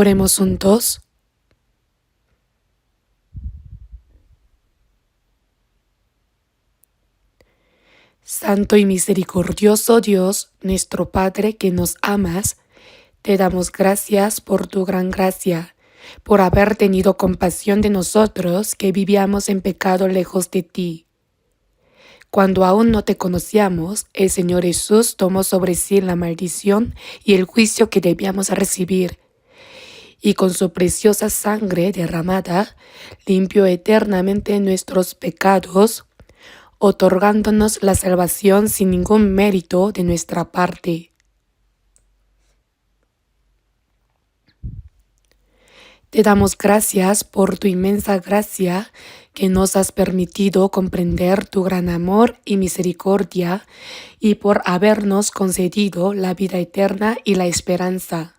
Oremos juntos. Santo y misericordioso Dios, nuestro Padre que nos amas, te damos gracias por tu gran gracia, por haber tenido compasión de nosotros que vivíamos en pecado lejos de ti. Cuando aún no te conocíamos, el Señor Jesús tomó sobre sí la maldición y el juicio que debíamos recibir, y con su preciosa sangre derramada, limpió eternamente nuestros pecados, otorgándonos la salvación sin ningún mérito de nuestra parte. Te damos gracias por tu inmensa gracia que nos has permitido comprender tu gran amor y misericordia y por habernos concedido la vida eterna y la esperanza.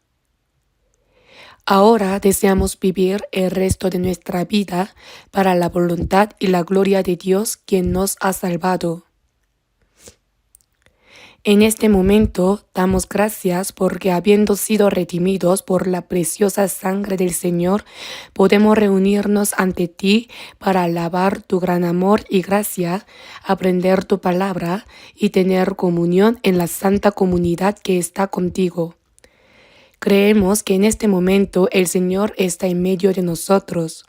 Ahora deseamos vivir el resto de nuestra vida para la voluntad y la gloria de Dios quien nos ha salvado. En este momento damos gracias porque habiendo sido redimidos por la preciosa sangre del Señor, podemos reunirnos ante ti para alabar tu gran amor y gracia, aprender tu palabra y tener comunión en la santa comunidad que está contigo. Creemos que en este momento el Señor está en medio de nosotros.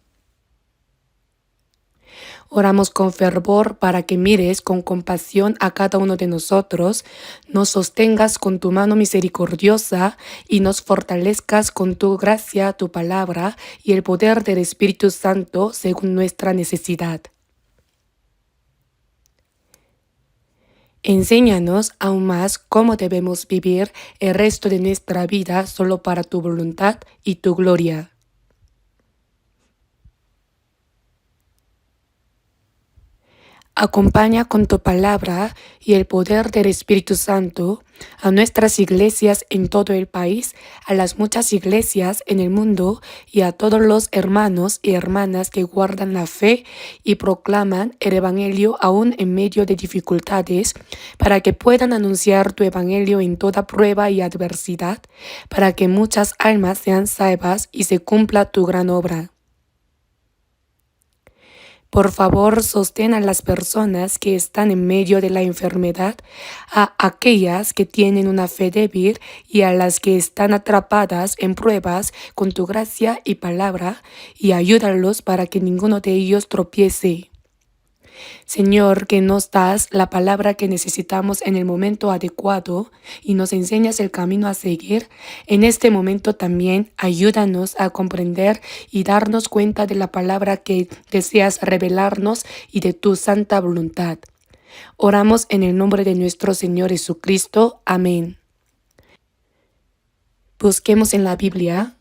Oramos con fervor para que mires con compasión a cada uno de nosotros, nos sostengas con tu mano misericordiosa y nos fortalezcas con tu gracia, tu palabra y el poder del Espíritu Santo según nuestra necesidad. Enséñanos aún más cómo debemos vivir el resto de nuestra vida solo para tu voluntad y tu gloria. Acompaña con tu palabra y el poder del Espíritu Santo a nuestras iglesias en todo el país, a las muchas iglesias en el mundo y a todos los hermanos y hermanas que guardan la fe y proclaman el Evangelio aún en medio de dificultades, para que puedan anunciar tu Evangelio en toda prueba y adversidad, para que muchas almas sean salvas y se cumpla tu gran obra. Por favor, sostén a las personas que están en medio de la enfermedad, a aquellas que tienen una fe débil y a las que están atrapadas en pruebas con tu gracia y palabra, y ayúdalos para que ninguno de ellos tropiece. Señor, que nos das la palabra que necesitamos en el momento adecuado y nos enseñas el camino a seguir, en este momento también ayúdanos a comprender y darnos cuenta de la palabra que deseas revelarnos y de tu santa voluntad. Oramos en el nombre de nuestro Señor Jesucristo. Amén. Busquemos en la Biblia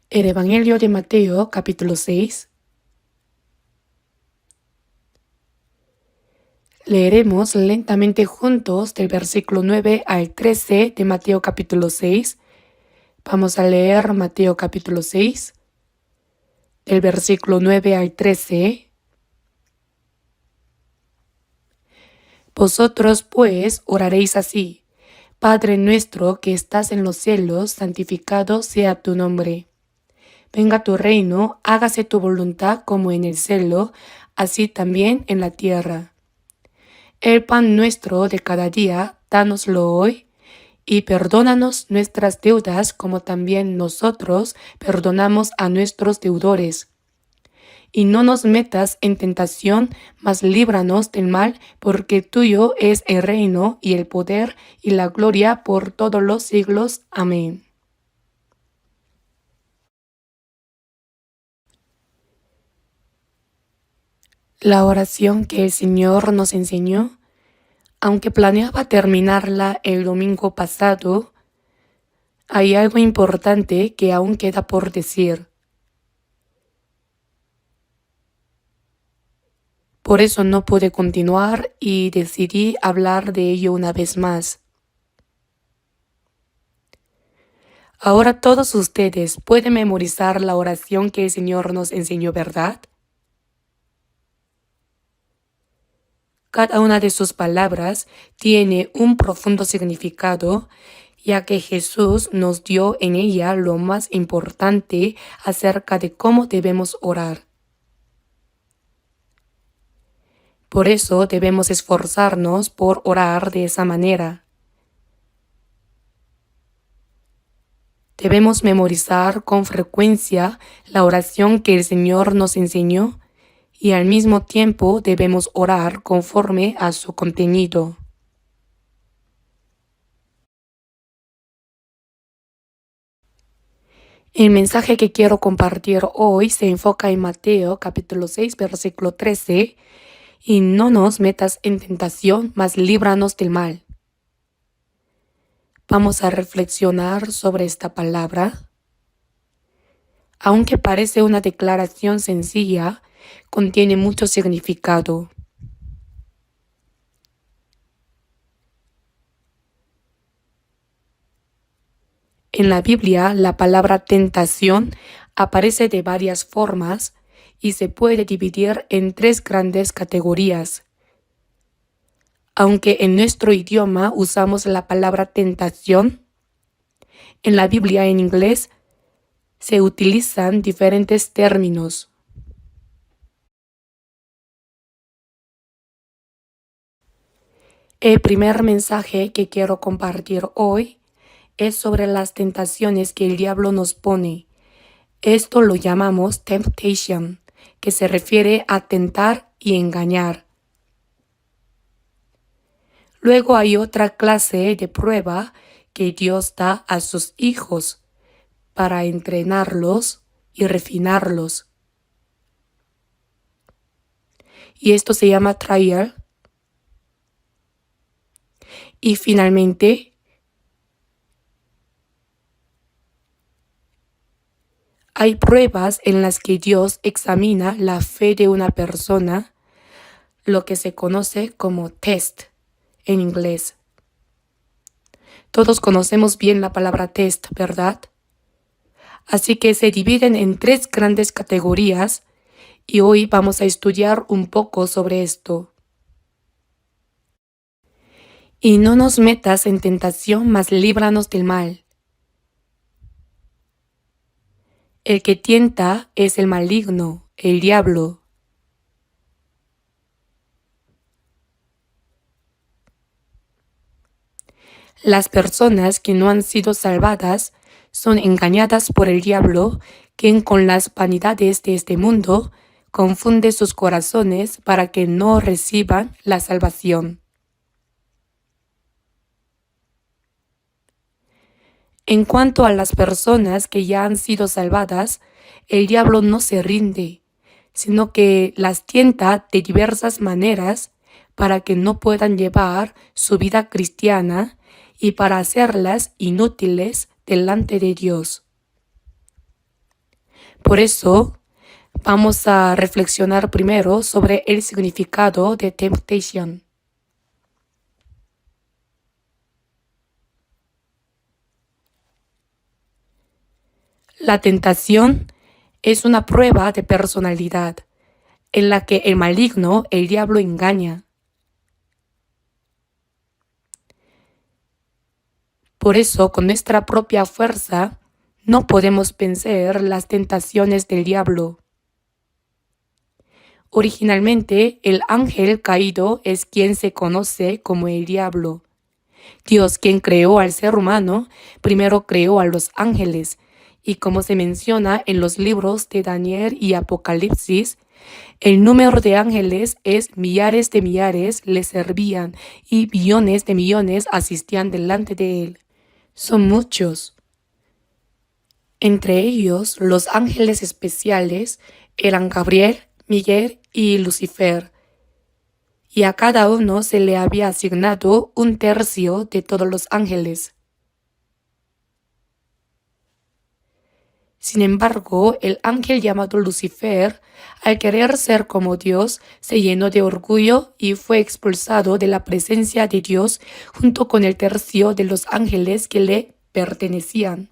el Evangelio de Mateo, capítulo 6. Leeremos lentamente juntos del versículo 9 al 13 de Mateo capítulo 6. Vamos a leer Mateo capítulo 6, del versículo 9 al 13. Vosotros pues oraréis así: Padre nuestro que estás en los cielos, santificado sea tu nombre. Venga tu reino, hágase tu voluntad como en el cielo, así también en la tierra. El pan nuestro de cada día, dánoslo hoy, y perdónanos nuestras deudas como también nosotros perdonamos a nuestros deudores. Y no nos metas en tentación, mas líbranos del mal, porque tuyo es el reino y el poder y la gloria por todos los siglos. Amén. La oración que el Señor nos enseñó, aunque planeaba terminarla el domingo pasado, hay algo importante que aún queda por decir. Por eso no pude continuar y decidí hablar de ello una vez más. Ahora todos ustedes pueden memorizar la oración que el Señor nos enseñó, ¿verdad? Cada una de sus palabras tiene un profundo significado ya que Jesús nos dio en ella lo más importante acerca de cómo debemos orar. Por eso debemos esforzarnos por orar de esa manera. Debemos memorizar con frecuencia la oración que el Señor nos enseñó y al mismo tiempo debemos orar conforme a su contenido. El mensaje que quiero compartir hoy se enfoca en Mateo capítulo 6, versículo 13, y no nos metas en tentación, mas líbranos del mal. Vamos a reflexionar sobre esta palabra. Aunque parece una declaración sencilla, contiene mucho significado. En la Biblia, la palabra tentación aparece de varias formas y se puede dividir en 3 grandes categorías. Aunque en nuestro idioma usamos la palabra tentación, en la Biblia en inglés se utilizan diferentes términos. El primer mensaje que quiero compartir hoy es sobre las tentaciones que el diablo nos pone. Esto lo llamamos temptation, que se refiere a tentar y engañar. Luego hay otra clase de prueba que Dios da a sus hijos para entrenarlos y refinarlos. Y esto se llama trial. Y finalmente, hay pruebas en las que Dios examina la fe de una persona, lo que se conoce como test en inglés. Todos conocemos bien la palabra test, ¿verdad? Así que se dividen en 3 grandes categorías y hoy vamos a estudiar un poco sobre esto. Y no nos metas en tentación, mas líbranos del mal. El que tienta es el maligno, el diablo. Las personas que no han sido salvadas son engañadas por el diablo, quien con las vanidades de este mundo confunde sus corazones para que no reciban la salvación. En cuanto a las personas que ya han sido salvadas, el diablo no se rinde, sino que las tienta de diversas maneras para que no puedan llevar su vida cristiana y para hacerlas inútiles delante de Dios. Por eso, vamos a reflexionar primero sobre el significado de temptation. La tentación es una prueba de personalidad en la que el maligno, el diablo, engaña. Por eso, con nuestra propia fuerza, no podemos vencer las tentaciones del diablo. Originalmente, el ángel caído es quien se conoce como el diablo. Dios, quien creó al ser humano, primero creó a los ángeles, y como se menciona en los libros de Daniel y Apocalipsis, el número de ángeles es millares de millares le servían y billones de millones asistían delante de él. Son muchos. Entre ellos, los ángeles especiales eran Gabriel, Miguel y Lucifer, y a cada uno se le había asignado 1/3 de todos los ángeles. Sin embargo, el ángel llamado Lucifer, al querer ser como Dios, se llenó de orgullo y fue expulsado de la presencia de Dios junto con el tercio de los ángeles que le pertenecían.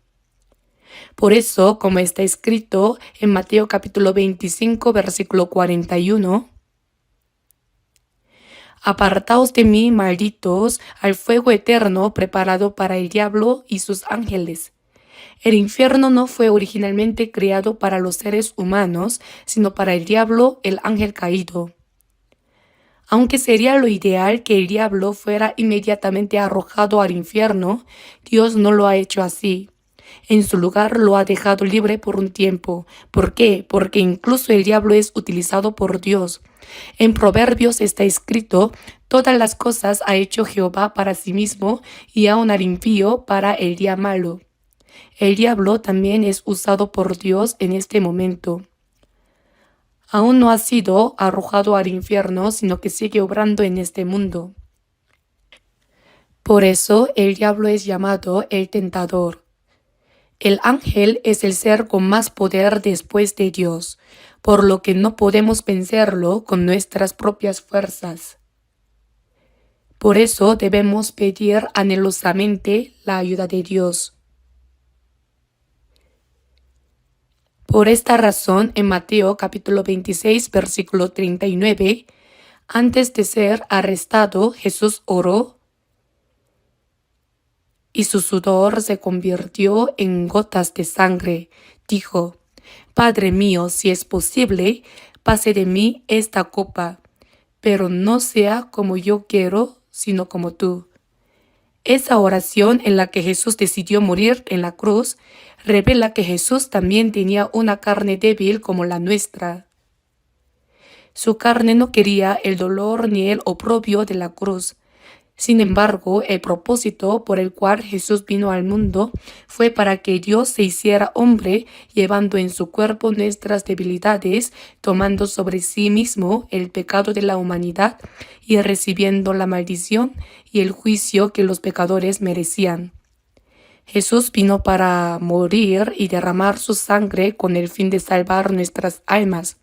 Por eso, como está escrito en Mateo capítulo 25, versículo 41, Apartaos de mí, malditos, al fuego eterno preparado para el diablo y sus ángeles. El infierno no fue originalmente creado para los seres humanos, sino para el diablo, el ángel caído. Aunque sería lo ideal que el diablo fuera inmediatamente arrojado al infierno, Dios no lo ha hecho así. En su lugar lo ha dejado libre por un tiempo. ¿Por qué? Porque incluso el diablo es utilizado por Dios. En Proverbios está escrito: todas las cosas ha hecho Jehová para sí mismo, y aun al impío para el día malo. El diablo también es usado por Dios en este momento. Aún no ha sido arrojado al infierno, sino que sigue obrando en este mundo. Por eso el diablo es llamado el tentador. El ángel es el ser con más poder después de Dios, por lo que no podemos vencerlo con nuestras propias fuerzas. Por eso debemos pedir anhelosamente la ayuda de Dios. Por esta razón, en Mateo capítulo 26, versículo 39, antes de ser arrestado, Jesús oró y su sudor se convirtió en gotas de sangre. Dijo: Padre mío, si es posible, pase de mí esta copa, pero no sea como yo quiero, sino como tú. Esa oración en la que Jesús decidió morir en la cruz revela que Jesús también tenía una carne débil como la nuestra. Su carne no quería el dolor ni el oprobio de la cruz. Sin embargo, el propósito por el cual Jesús vino al mundo fue para que Dios se hiciera hombre, llevando en su cuerpo nuestras debilidades, tomando sobre sí mismo el pecado de la humanidad y recibiendo la maldición y el juicio que los pecadores merecían. Jesús vino para morir y derramar su sangre con el fin de salvar nuestras almas.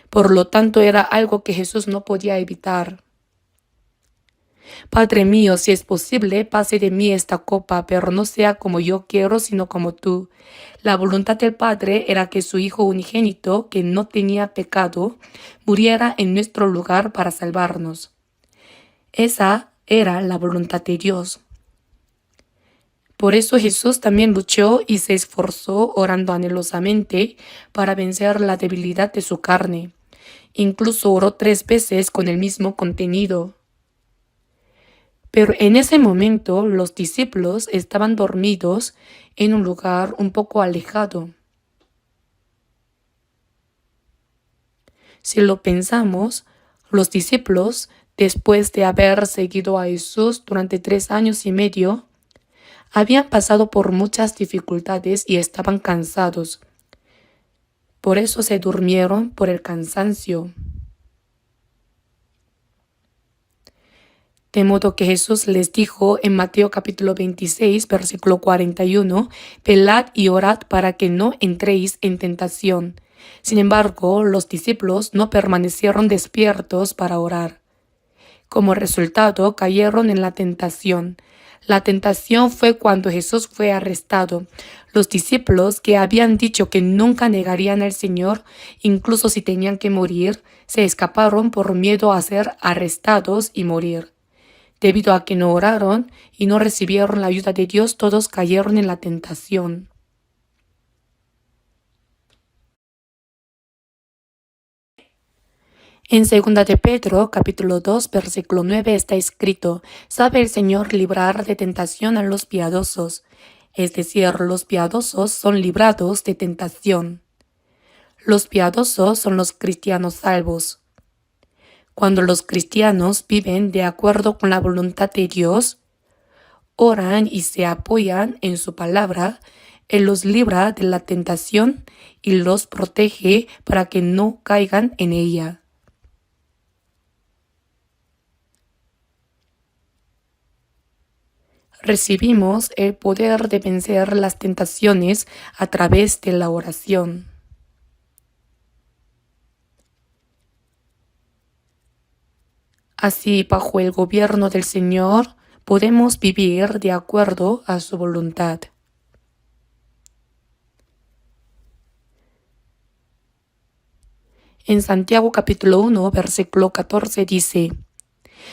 Por lo tanto, era algo que Jesús no podía evitar. Padre mío, si es posible, pase de mí esta copa, pero no sea como yo quiero, sino como tú. La voluntad del Padre era que su Hijo unigénito, que no tenía pecado, muriera en nuestro lugar para salvarnos. Esa era la voluntad de Dios. Por eso Jesús también luchó y se esforzó orando anhelosamente para vencer la debilidad de su carne. Incluso oró 3 veces con el mismo contenido. Pero en ese momento los discípulos estaban dormidos en un lugar un poco alejado. Si lo pensamos, los discípulos, después de haber seguido a Jesús durante 3 años y medio, habían pasado por muchas dificultades y estaban cansados. Por eso se durmieron por el cansancio. De modo que Jesús les dijo en Mateo capítulo 26, versículo 41, velad y orad para que no entréis en tentación. Sin embargo, los discípulos no permanecieron despiertos para orar. Como resultado, cayeron en la tentación. La tentación fue cuando Jesús fue arrestado. Los discípulos, que habían dicho que nunca negarían al Señor, incluso si tenían que morir, se escaparon por miedo a ser arrestados y morir. Debido a que no oraron y no recibieron la ayuda de Dios, todos cayeron en la tentación. En 2 de Pedro, capítulo 2, versículo 9 está escrito: «Sabe el Señor librar de tentación a los piadosos». Es decir, los piadosos son librados de tentación. Los piadosos son los cristianos salvos. Cuando los cristianos viven de acuerdo con la voluntad de Dios, oran y se apoyan en su palabra, Él los libra de la tentación y los protege para que no caigan en ella. Recibimos el poder de vencer las tentaciones a través de la oración. Así, bajo el gobierno del Señor, podemos vivir de acuerdo a su voluntad. En Santiago capítulo 1, versículo 14 dice: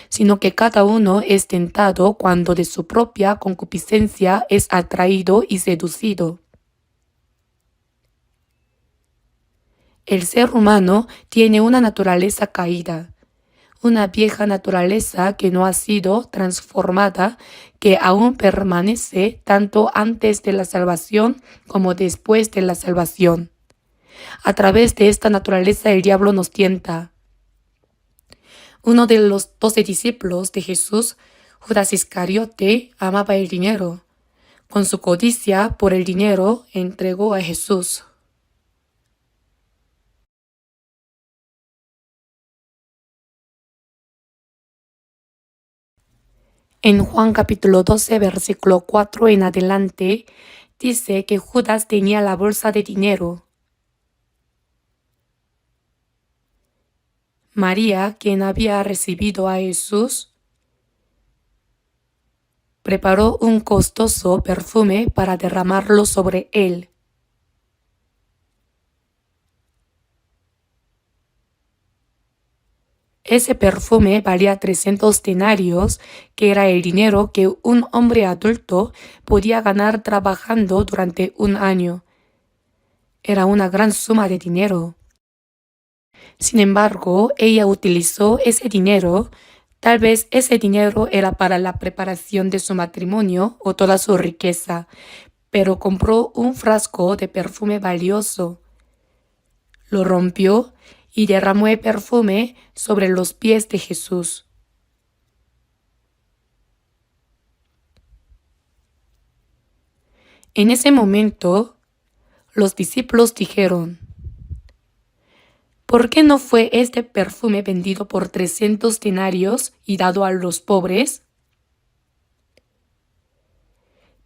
sino que cada uno es tentado cuando de su propia concupiscencia es atraído y seducido. El ser humano tiene una naturaleza caída, una vieja naturaleza que no ha sido transformada, que aún permanece tanto antes de la salvación como después de la salvación. A través de esta naturaleza el diablo nos tienta. Uno de los 12 discípulos de Jesús, Judas Iscariote, amaba el dinero. Con su codicia por el dinero entregó a Jesús. En Juan capítulo 12, versículo 4 en adelante, dice que Judas tenía la bolsa de dinero. María, quien había recibido a Jesús, preparó un costoso perfume para derramarlo sobre él. Ese perfume valía 300 denarios, que era el dinero que un hombre adulto podía ganar trabajando durante un año. Era una gran suma de dinero. Sin embargo, ella utilizó ese dinero. Tal vez ese dinero era para la preparación de su matrimonio o toda su riqueza, pero compró un frasco de perfume valioso. Lo rompió y derramó el perfume sobre los pies de Jesús. En ese momento, los discípulos dijeron: ¿por qué no fue este perfume vendido por 300 denarios y dado a los pobres?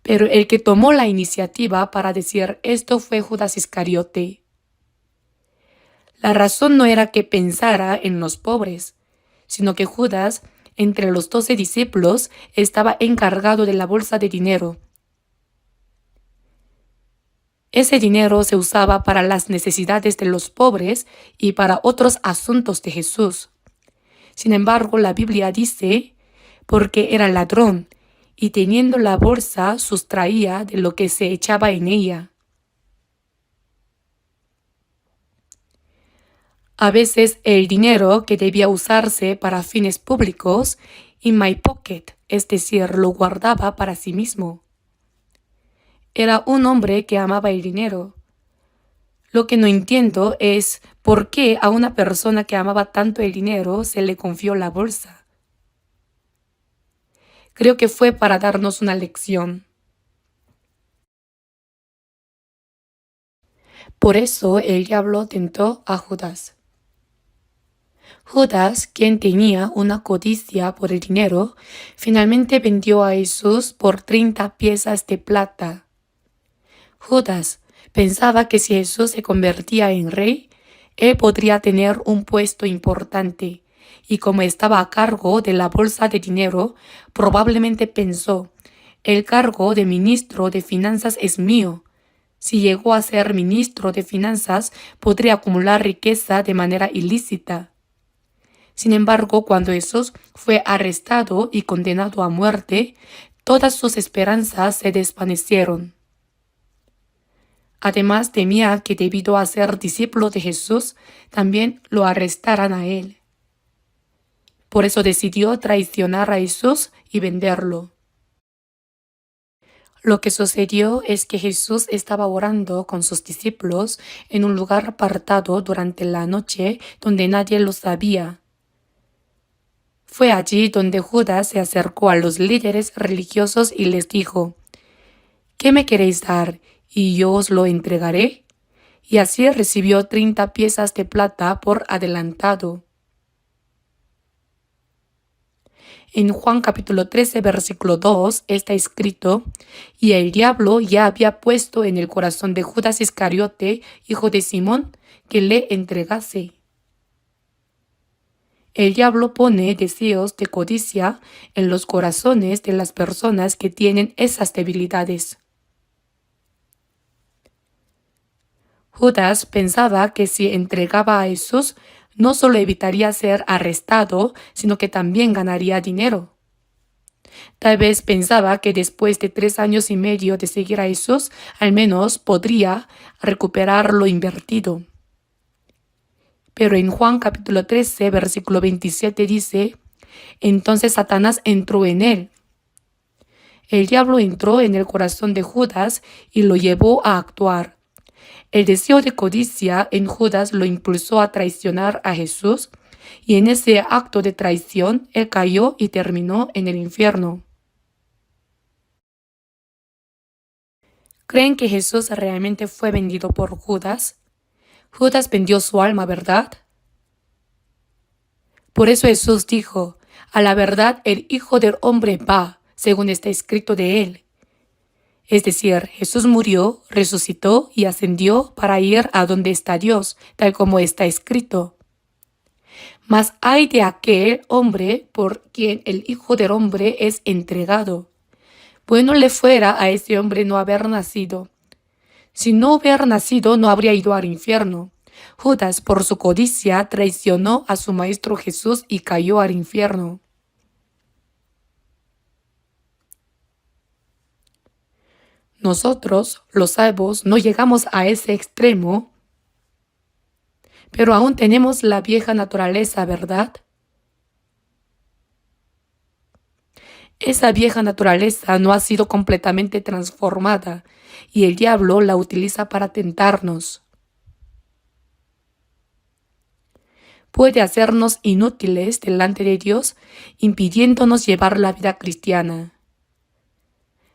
Pero el que tomó la iniciativa para decir esto fue Judas Iscariote. La razón no era que pensara en los pobres, sino que Judas, entre los 12 discípulos, estaba encargado de la bolsa de dinero. Ese dinero se usaba para las necesidades de los pobres y para otros asuntos de Jesús. Sin embargo, la Biblia dice, porque era ladrón, y teniendo la bolsa sustraía de lo que se echaba en ella. A veces el dinero que debía usarse para fines públicos, in my pocket, es decir, lo guardaba para sí mismo. Era un hombre que amaba el dinero. Lo que no entiendo es por qué a una persona que amaba tanto el dinero se le confió la bolsa. Creo que fue para darnos una lección. Por eso el diablo tentó a Judas. Judas, quien tenía una codicia por el dinero, finalmente vendió a Jesús por 30 piezas de plata. Judas pensaba que si Jesús se convertía en rey, él podría tener un puesto importante, y como estaba a cargo de la bolsa de dinero, probablemente pensó: el cargo de ministro de finanzas es mío. Si llegó a ser ministro de finanzas, podría acumular riqueza de manera ilícita. Sin embargo, cuando Jesús fue arrestado y condenado a muerte, todas sus esperanzas se desvanecieron. Además, temía que debido a ser discípulo de Jesús, también lo arrestaran a él. Por eso decidió traicionar a Jesús y venderlo. Lo que sucedió es que Jesús estaba orando con sus discípulos en un lugar apartado durante la noche donde nadie lo sabía. Fue allí donde Judas se acercó a los líderes religiosos y les dijo: ¿qué me queréis dar? Y yo os lo entregaré. Y así recibió 30 piezas de plata por adelantado. En Juan capítulo 13, versículo 2 está escrito: y el diablo ya había puesto en el corazón de Judas Iscariote, hijo de Simón, que le entregase. El diablo pone deseos de codicia en los corazones de las personas que tienen esas debilidades. Judas pensaba que si entregaba a Jesús, no solo evitaría ser arrestado, sino que también ganaría dinero. Tal vez pensaba que después de 3 años y medio de seguir a Jesús, al menos podría recuperar lo invertido. Pero en Juan capítulo 13, versículo 27 dice, entonces Satanás entró en él. El diablo entró en el corazón de Judas y lo llevó a actuar. El deseo de codicia en Judas lo impulsó a traicionar a Jesús, y en ese acto de traición él cayó y terminó en el infierno. ¿Creen que Jesús realmente fue vendido por Judas? Judas vendió su alma, ¿verdad? Por eso Jesús dijo, a la verdad el Hijo del Hombre va, según está escrito de él. Es decir, Jesús murió, resucitó y ascendió para ir a donde está Dios, tal como está escrito. Mas hay de aquel hombre por quien el Hijo del Hombre es entregado. Bueno le fuera a ese hombre no haber nacido. Si no hubiera nacido, no habría ido al infierno. Judas, por su codicia, traicionó a su Maestro Jesús y cayó al infierno. Nosotros, los salvos, no llegamos a ese extremo, pero aún tenemos la vieja naturaleza, ¿verdad? Esa vieja naturaleza no ha sido completamente transformada y el diablo la utiliza para tentarnos. Puede hacernos inútiles delante de Dios, impidiéndonos llevar la vida cristiana.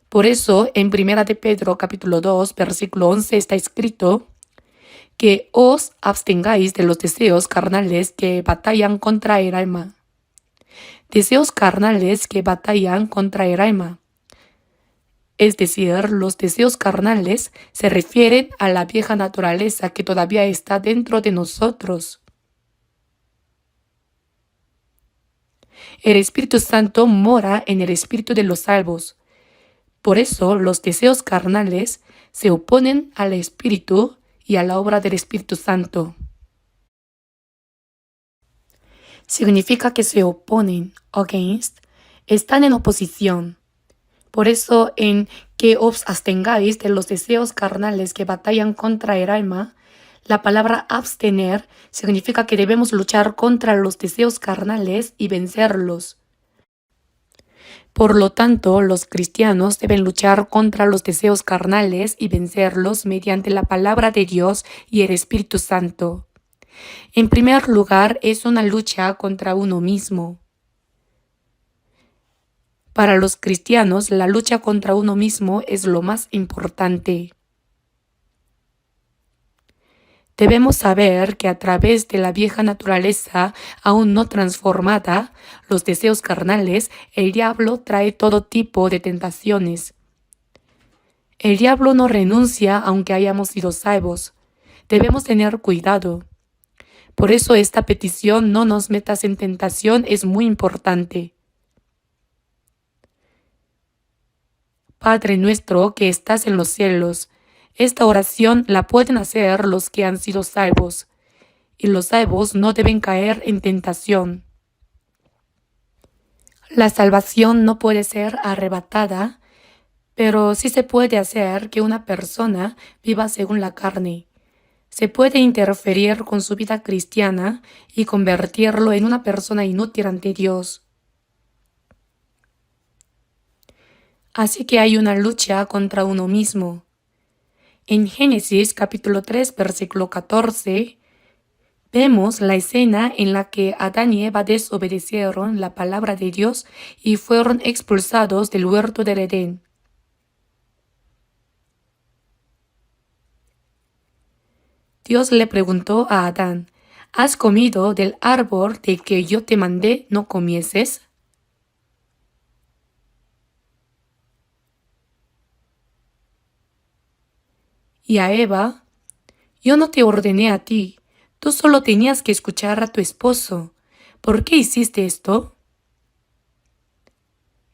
Por eso, en 1 de Pedro capítulo 2, versículo 11 está escrito que os abstengáis de los deseos carnales que batallan contra el alma. Deseos carnales que batallan contra el alma. Es decir, los deseos carnales se refieren a la vieja naturaleza que todavía está dentro de nosotros. El Espíritu Santo mora en el espíritu de los salvos. Por eso los deseos carnales se oponen al Espíritu y a la obra del Espíritu Santo. Significa que se oponen, against, están en oposición. Por eso en que os abstengáis de los deseos carnales que batallan contra el alma, la palabra abstener significa que debemos luchar contra los deseos carnales y vencerlos. Por lo tanto, los cristianos deben luchar contra los deseos carnales y vencerlos mediante la palabra de Dios y el Espíritu Santo. En primer lugar, es una lucha contra uno mismo. Para los cristianos, la lucha contra uno mismo es lo más importante. Debemos saber que a través de la vieja naturaleza aún no transformada, los deseos carnales, el diablo trae todo tipo de tentaciones. El diablo no renuncia aunque hayamos sido salvos. Debemos tener cuidado. Por eso esta petición, no nos metas en tentación, es muy importante. Padre nuestro que estás en los cielos, esta oración la pueden hacer los que han sido salvos, y los salvos no deben caer en tentación. La salvación no puede ser arrebatada, pero sí se puede hacer que una persona viva según la carne. Se puede interferir con su vida cristiana y convertirlo en una persona inútil ante Dios. Así que hay una lucha contra uno mismo. En Génesis capítulo 3, versículo 14, vemos la escena en la que Adán y Eva desobedecieron la palabra de Dios y fueron expulsados del huerto del Edén. Dios le preguntó a Adán, ¿has comido del árbol de que yo te mandé no comieses? Y a Eva, yo no te ordené a ti, tú solo tenías que escuchar a tu esposo. ¿Por qué hiciste esto?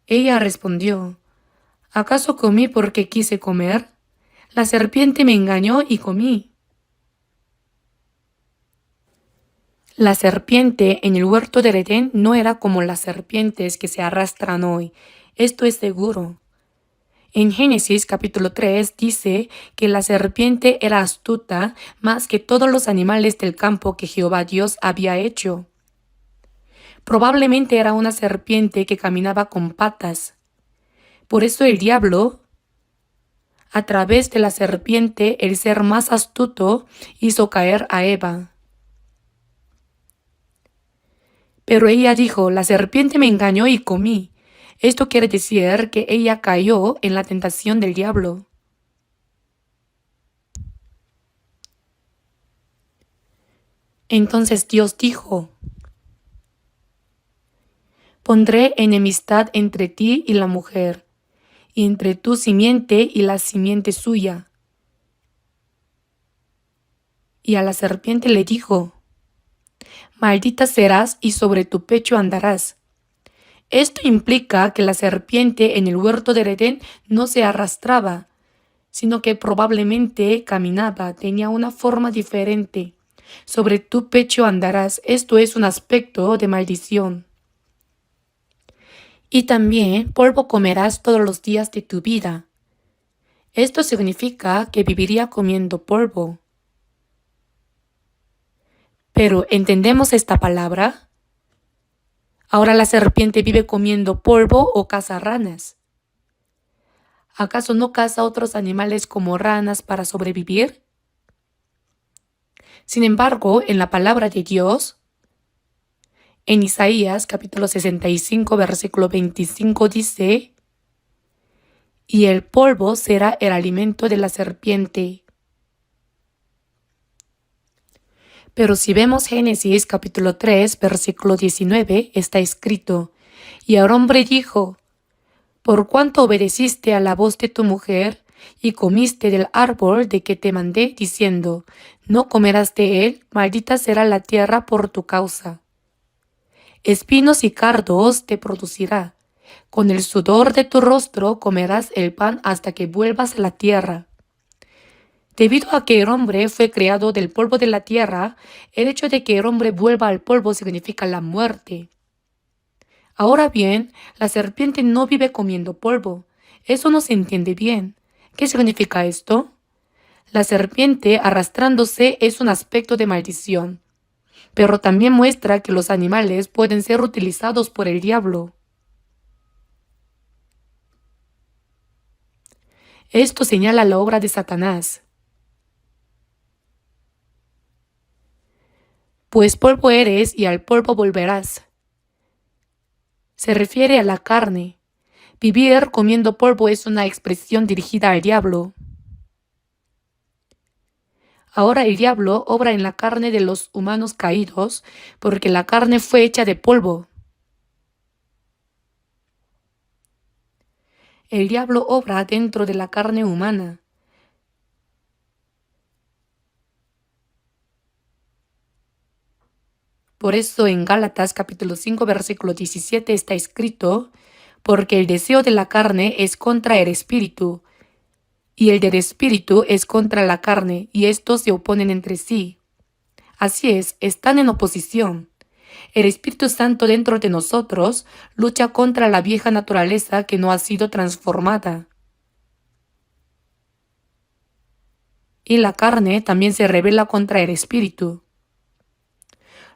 Ella respondió, ¿acaso comí porque quise comer? La serpiente me engañó y comí. La serpiente en el huerto de Edén no era como las serpientes que se arrastran hoy. Esto es seguro. En Génesis capítulo 3 dice que la serpiente era astuta más que todos los animales del campo que Jehová Dios había hecho. Probablemente era una serpiente que caminaba con patas. Por eso el diablo, a través de la serpiente, el ser más astuto, hizo caer a Eva. Pero ella dijo, la serpiente me engañó y comí. Esto quiere decir que ella cayó en la tentación del diablo. Entonces Dios dijo, pondré enemistad entre ti y la mujer, y entre tu simiente y la simiente suya. Y a la serpiente le dijo, maldita serás y sobre tu pecho andarás. Esto implica que la serpiente en el huerto de Edén no se arrastraba, sino que probablemente caminaba, tenía una forma diferente. Sobre tu pecho andarás. Esto es un aspecto de maldición. Y también polvo comerás todos los días de tu vida. Esto significa que viviría comiendo polvo. Pero ¿entendemos esta palabra? Ahora la serpiente vive comiendo polvo o caza ranas. ¿Acaso no caza otros animales como ranas para sobrevivir? Sin embargo, en la palabra de Dios, en Isaías capítulo 65, versículo 25 dice, y el polvo será el alimento de la serpiente. Pero si vemos Génesis capítulo 3, versículo 19, está escrito, y el hombre dijo, por cuanto obedeciste a la voz de tu mujer, y comiste del árbol de que te mandé, diciendo, no comerás de él, maldita será la tierra por tu causa. Espinos y cardos te producirá. Con el sudor de tu rostro comerás el pan hasta que vuelvas a la tierra. Debido a que el hombre fue creado del polvo de la tierra, el hecho de que el hombre vuelva al polvo significa la muerte. Ahora bien, la serpiente no vive comiendo polvo. Eso no se entiende bien. ¿Qué significa esto? La serpiente arrastrándose es un aspecto de maldición, pero también muestra que los animales pueden ser utilizados por el diablo. Esto señala la obra de Satanás. Pues polvo eres y al polvo volverás. Se refiere a la carne. Vivir comiendo polvo es una expresión dirigida al diablo. Ahora el diablo obra en la carne de los humanos caídos, porque la carne fue hecha de polvo. El diablo obra dentro de la carne humana. Por eso en Gálatas capítulo 5 versículo 17 está escrito, porque el deseo de la carne es contra el espíritu, y el del espíritu es contra la carne, y estos se oponen entre sí. Así es, están en oposición. El Espíritu Santo dentro de nosotros lucha contra la vieja naturaleza que no ha sido transformada. Y la carne también se rebela contra el Espíritu.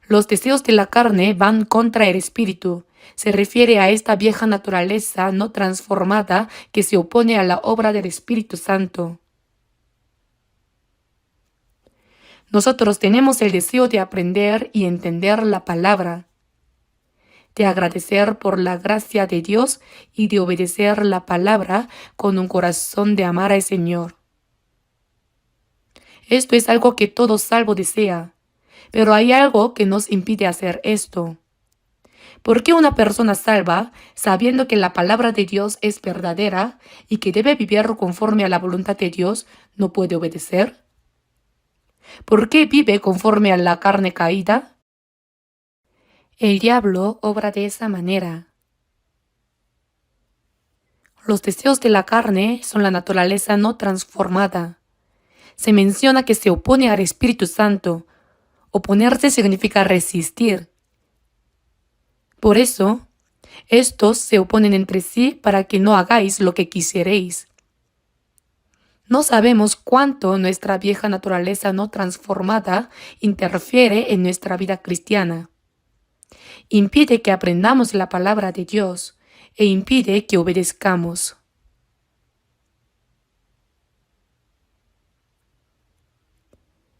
Los deseos de la carne van contra el Espíritu. Se refiere a esta vieja naturaleza no transformada que se opone a la obra del Espíritu Santo. Nosotros tenemos el deseo de aprender y entender la palabra, de agradecer por la gracia de Dios y de obedecer la palabra con un corazón de amar al Señor. Esto es algo que todo salvo desea, pero hay algo que nos impide hacer esto. ¿Por qué una persona salva, sabiendo que la palabra de Dios es verdadera y que debe vivir conforme a la voluntad de Dios, no puede obedecer? ¿Por qué vive conforme a la carne caída? El diablo obra de esa manera. Los deseos de la carne son la naturaleza no transformada. Se menciona que se opone al Espíritu Santo, Oponerse significa resistir. Por eso, estos se oponen entre sí para que no hagáis lo que quisierais. No sabemos cuánto nuestra vieja naturaleza no transformada interfiere en nuestra vida cristiana. Impide que aprendamos la palabra de Dios e impide que obedezcamos.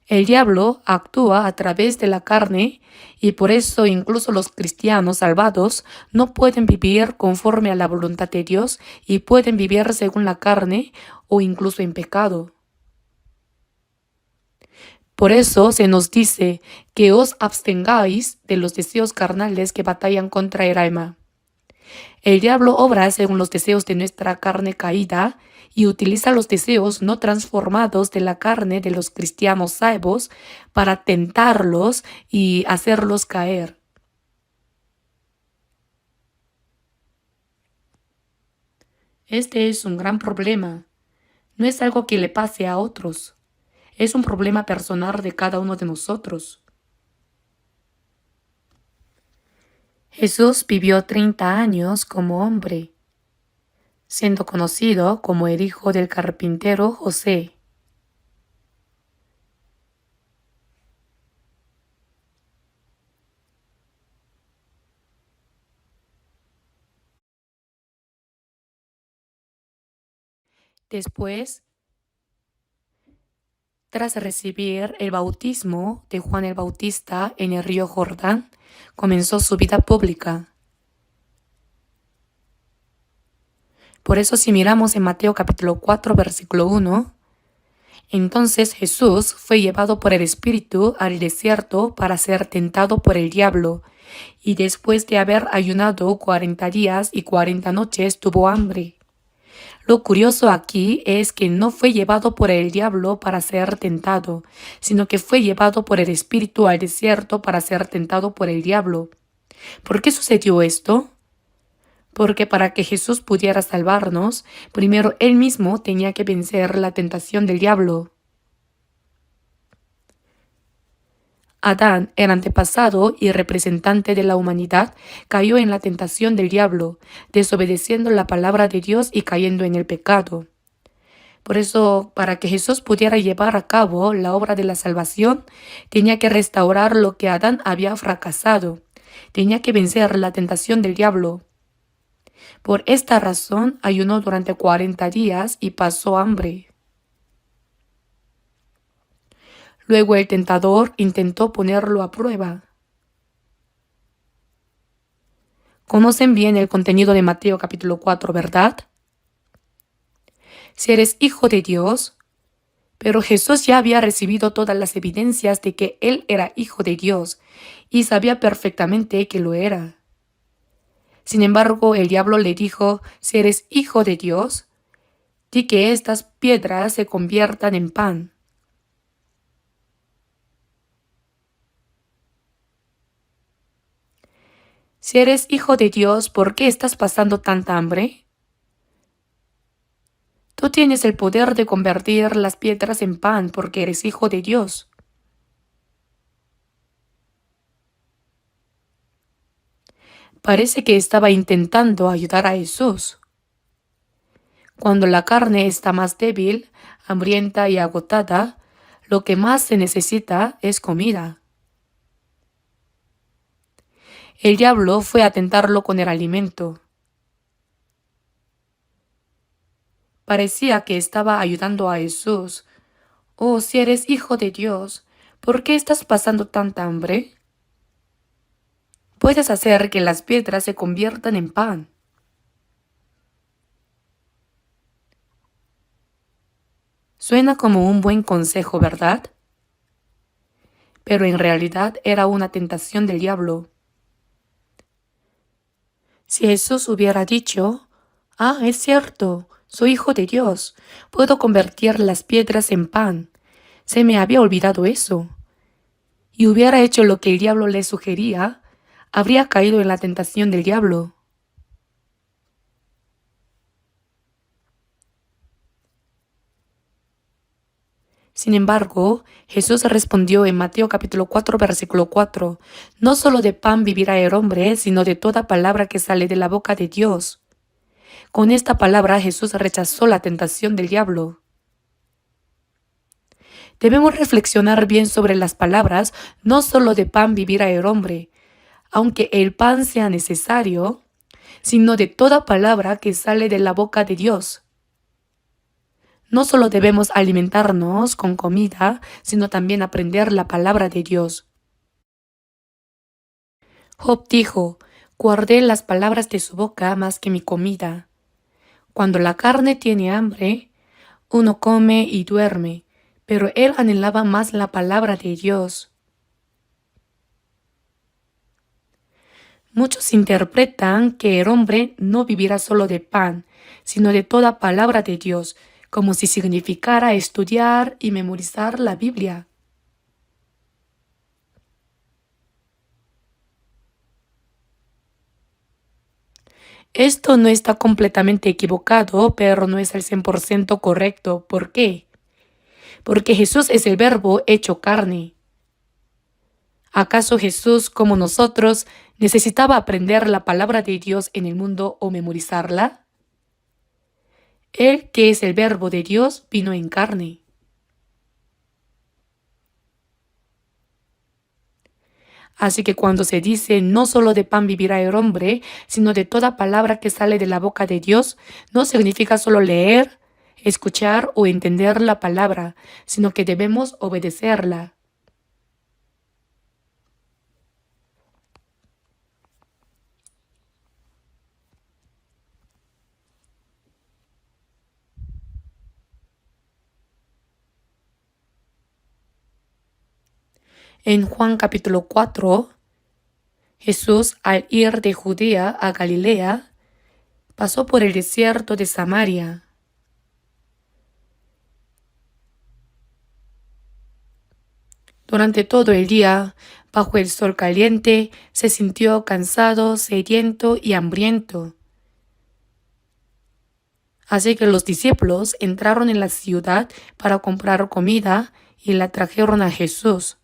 El diablo actúa a través de la carne y por eso incluso los cristianos salvados no pueden vivir conforme a la voluntad de Dios y pueden vivir según la carne o incluso en pecado. Por eso se nos dice que os abstengáis de los deseos carnales que batallan contra el alma. El diablo obra según los deseos de nuestra carne caída y utiliza los deseos no transformados de la carne de los cristianos salvos para tentarlos y hacerlos caer. Este es un gran problema. No es algo que le pase a otros. Es un problema personal de cada uno de nosotros. Jesús vivió 30 años como hombre, siendo conocido como el hijo del carpintero José. Después, tras recibir el bautismo de Juan el Bautista en el río Jordán, comenzó su vida pública. Por eso si miramos en Mateo capítulo 4, versículo 1, entonces Jesús fue llevado por el Espíritu al desierto para ser tentado por el diablo, y después de haber ayunado 40 días y 40 noches tuvo hambre. Lo curioso aquí es que no fue llevado por el diablo para ser tentado, sino que fue llevado por el Espíritu al desierto para ser tentado por el diablo. ¿Por qué sucedió esto? Porque para que Jesús pudiera salvarnos, primero Él mismo tenía que vencer la tentación del diablo. Adán, el antepasado y representante de la humanidad, cayó en la tentación del diablo, desobedeciendo la palabra de Dios y cayendo en el pecado. Por eso, para que Jesús pudiera llevar a cabo la obra de la salvación, tenía que restaurar lo que Adán había fracasado. Tenía que vencer la tentación del diablo. Por esta razón, ayunó durante 40 días y pasó hambre. Luego el tentador intentó ponerlo a prueba. Conocen bien el contenido de Mateo capítulo 4, ¿verdad? Si eres hijo de Dios, pero Jesús ya había recibido todas las evidencias de que Él era hijo de Dios y sabía perfectamente que lo era. Sin embargo, el diablo le dijo, si eres hijo de Dios, di que estas piedras se conviertan en pan. Si eres hijo de Dios, ¿por qué estás pasando tanta hambre? Tú tienes el poder de convertir las piedras en pan porque eres hijo de Dios. Parece que estaba intentando ayudar a Jesús. Cuando la carne está más débil, hambrienta y agotada, lo que más se necesita es comida. El diablo fue a tentarlo con el alimento. Parecía que estaba ayudando a Jesús. Oh, si eres hijo de Dios, ¿por qué estás pasando tanta hambre? Puedes hacer que las piedras se conviertan en pan. Suena como un buen consejo, ¿verdad? Pero en realidad era una tentación del diablo. Si Jesús hubiera dicho, es cierto, soy hijo de Dios, puedo convertir las piedras en pan, se me había olvidado eso, y hubiera hecho lo que el diablo le sugería, habría caído en la tentación del diablo. Sin embargo, Jesús respondió en Mateo capítulo 4, versículo 4, no solo de pan vivirá el hombre, sino de toda palabra que sale de la boca de Dios. Con esta palabra Jesús rechazó la tentación del diablo. Debemos reflexionar bien sobre las palabras, no solo de pan vivirá el hombre, aunque el pan sea necesario, sino de toda palabra que sale de la boca de Dios. No solo debemos alimentarnos con comida, sino también aprender la palabra de Dios. Job dijo, guardé las palabras de su boca más que mi comida. Cuando la carne tiene hambre, uno come y duerme, pero él anhelaba más la palabra de Dios. Muchos interpretan que el hombre no vivirá solo de pan, sino de toda palabra de Dios, como si significara estudiar y memorizar la Biblia. Esto no está completamente equivocado, pero no es al 100% correcto. ¿Por qué? Porque Jesús es el Verbo hecho carne. ¿Acaso Jesús, como nosotros, necesitaba aprender la palabra de Dios en el mundo o memorizarla? Él, que es el Verbo de Dios, vino en carne. Así que cuando se dice no solo de pan vivirá el hombre, sino de toda palabra que sale de la boca de Dios, no significa solo leer, escuchar o entender la palabra, sino que debemos obedecerla. En Juan capítulo 4, Jesús, al ir de Judea a Galilea, pasó por el desierto de Samaria. Durante todo el día, bajo el sol caliente, se sintió cansado, sediento y hambriento. Así que los discípulos entraron en la ciudad para comprar comida y la trajeron a Jesús.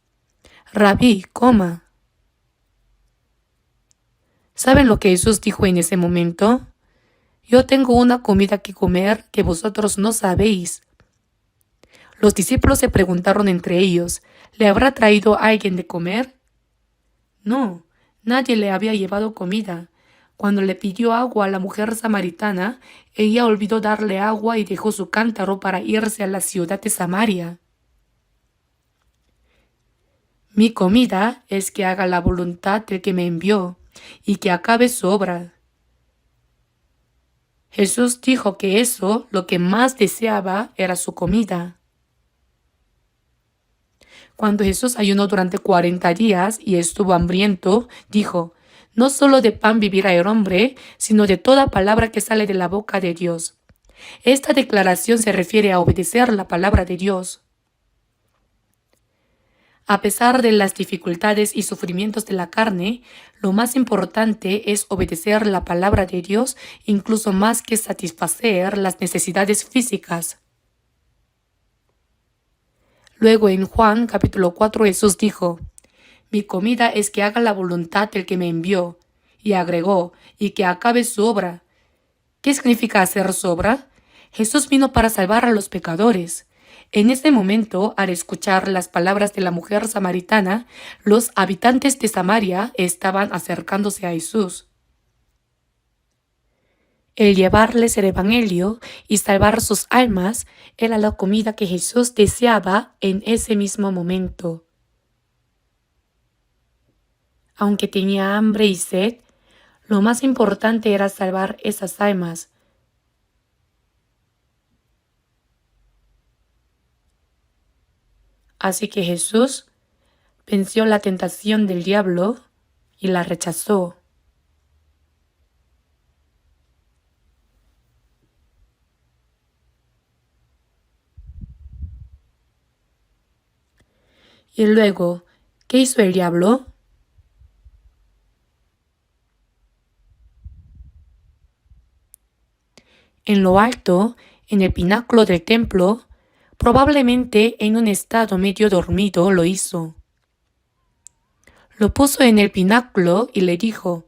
Rabí, coma. ¿Saben lo que Jesús dijo en ese momento? Yo tengo una comida que comer que vosotros no sabéis. Los discípulos se preguntaron entre ellos, ¿le habrá traído alguien de comer? No, nadie le había llevado comida. Cuando le pidió agua a la mujer samaritana, ella olvidó darle agua y dejó su cántaro para irse a la ciudad de Samaria. Mi comida es que haga la voluntad del que me envió y que acabe su obra. Jesús dijo que eso, lo que más deseaba, era su comida. Cuando Jesús ayunó durante 40 días y estuvo hambriento, dijo, no solo de pan vivirá el hombre, sino de toda palabra que sale de la boca de Dios. Esta declaración se refiere a obedecer la palabra de Dios. A pesar de las dificultades y sufrimientos de la carne, lo más importante es obedecer la palabra de Dios, incluso más que satisfacer las necesidades físicas. Luego en Juan capítulo 4 Jesús dijo, mi comida es que haga la voluntad del que me envió, y agregó, y que acabe su obra. ¿Qué significa hacer su obra? Jesús vino para salvar a los pecadores. En ese momento, al escuchar las palabras de la mujer samaritana, los habitantes de Samaria estaban acercándose a Jesús. El llevarles el Evangelio y salvar sus almas era la comida que Jesús deseaba en ese mismo momento. Aunque tenía hambre y sed, lo más importante era salvar esas almas. Así que Jesús venció la tentación del diablo y la rechazó. Y luego, ¿qué hizo el diablo? En lo alto, en el pináculo del templo, Probablemente en un estado medio dormido lo hizo. Lo puso en el pináculo y le dijo: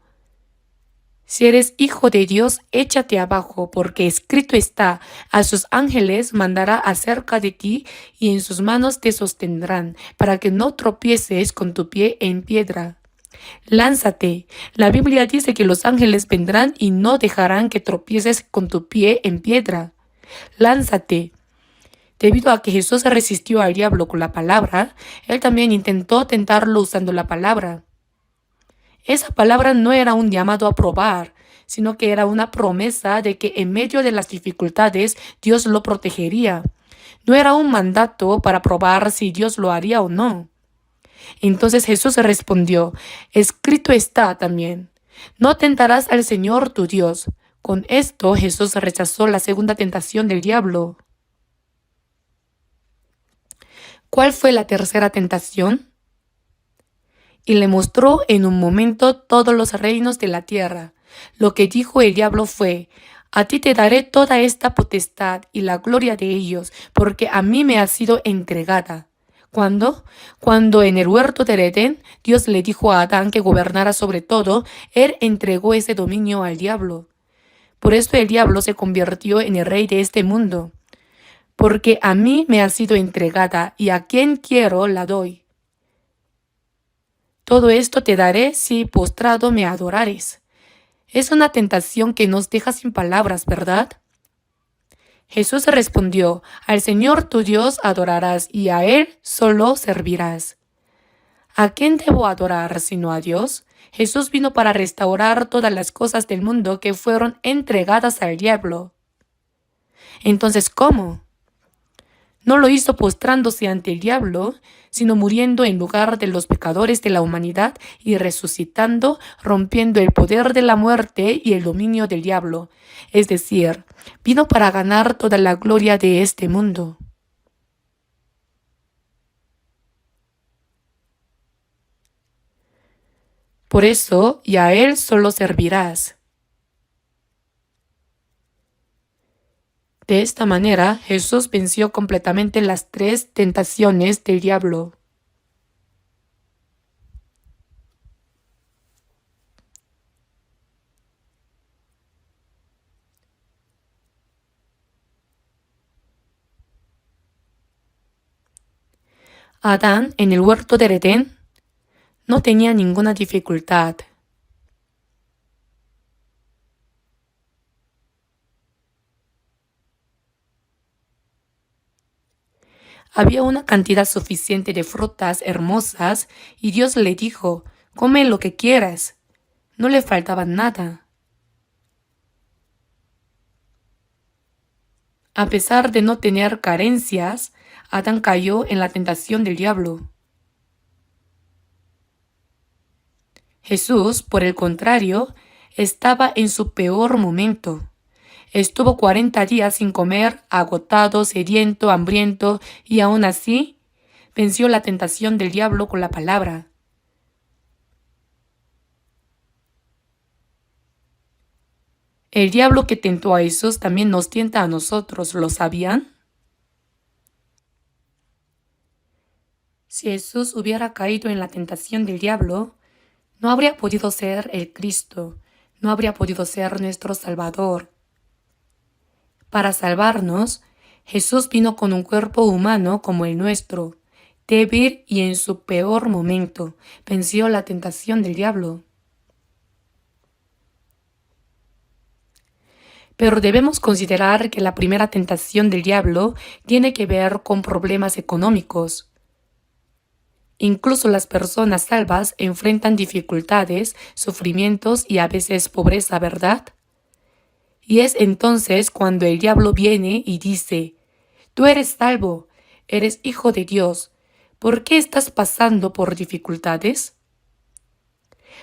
si eres hijo de Dios, échate abajo, porque escrito está: a sus ángeles mandará acerca de ti, y en sus manos te sostendrán, para que no tropieces con tu pie en piedra. Lánzate. La Biblia dice que los ángeles vendrán y no dejarán que tropieces con tu pie en piedra. Lánzate. Debido a que Jesús resistió al diablo con la palabra, él también intentó tentarlo usando la palabra. Esa palabra no era un llamado a probar, sino que era una promesa de que en medio de las dificultades Dios lo protegería. No era un mandato para probar si Dios lo haría o no. Entonces Jesús respondió: escrito está también: no tentarás al Señor tu Dios. Con esto Jesús rechazó la segunda tentación del diablo. ¿Cuál fue la tercera tentación? Y le mostró en un momento todos los reinos de la tierra. Lo que dijo el diablo fue: a ti te daré toda esta potestad y la gloria de ellos, porque a mí me ha sido entregada. ¿Cuándo? Cuando en el huerto del Edén Dios le dijo a Adán que gobernara sobre todo, él entregó ese dominio al diablo. Por esto el diablo se convirtió en el rey de este mundo. Porque a mí me ha sido entregada, y a quien quiero la doy. Todo esto te daré si postrado me adorares. Es una tentación que nos deja sin palabras, ¿verdad? Jesús respondió: al Señor tu Dios adorarás, y a Él solo servirás. ¿A quién debo adorar sino a Dios? Jesús vino para restaurar todas las cosas del mundo que fueron entregadas al diablo. Entonces, ¿cómo? No lo hizo postrándose ante el diablo, sino muriendo en lugar de los pecadores de la humanidad y resucitando, rompiendo el poder de la muerte y el dominio del diablo. Es decir, vino para ganar toda la gloria de este mundo. Por eso, y a Él solo servirás. De esta manera, Jesús venció completamente las tres tentaciones del diablo. Adán, en el huerto del Edén, no tenía ninguna dificultad. Había una cantidad suficiente de frutas hermosas y Dios le dijo: come lo que quieras. No le faltaba nada. A pesar de no tener carencias, Adán cayó en la tentación del diablo. Jesús, por el contrario, estaba en su peor momento. Estuvo 40 días sin comer, agotado, sediento, hambriento, y aún así venció la tentación del diablo con la palabra. El diablo que tentó a Jesús también nos tienta a nosotros, ¿lo sabían? Si Jesús hubiera caído en la tentación del diablo, no habría podido ser el Cristo, no habría podido ser nuestro Salvador. Para salvarnos, Jesús vino con un cuerpo humano como el nuestro, débil, y en su peor momento venció la tentación del diablo. Pero debemos considerar que la primera tentación del diablo tiene que ver con problemas económicos. Incluso las personas salvas enfrentan dificultades, sufrimientos y a veces pobreza, ¿verdad? Y es entonces cuando el diablo viene y dice: tú eres salvo, eres hijo de Dios. ¿Por qué estás pasando por dificultades?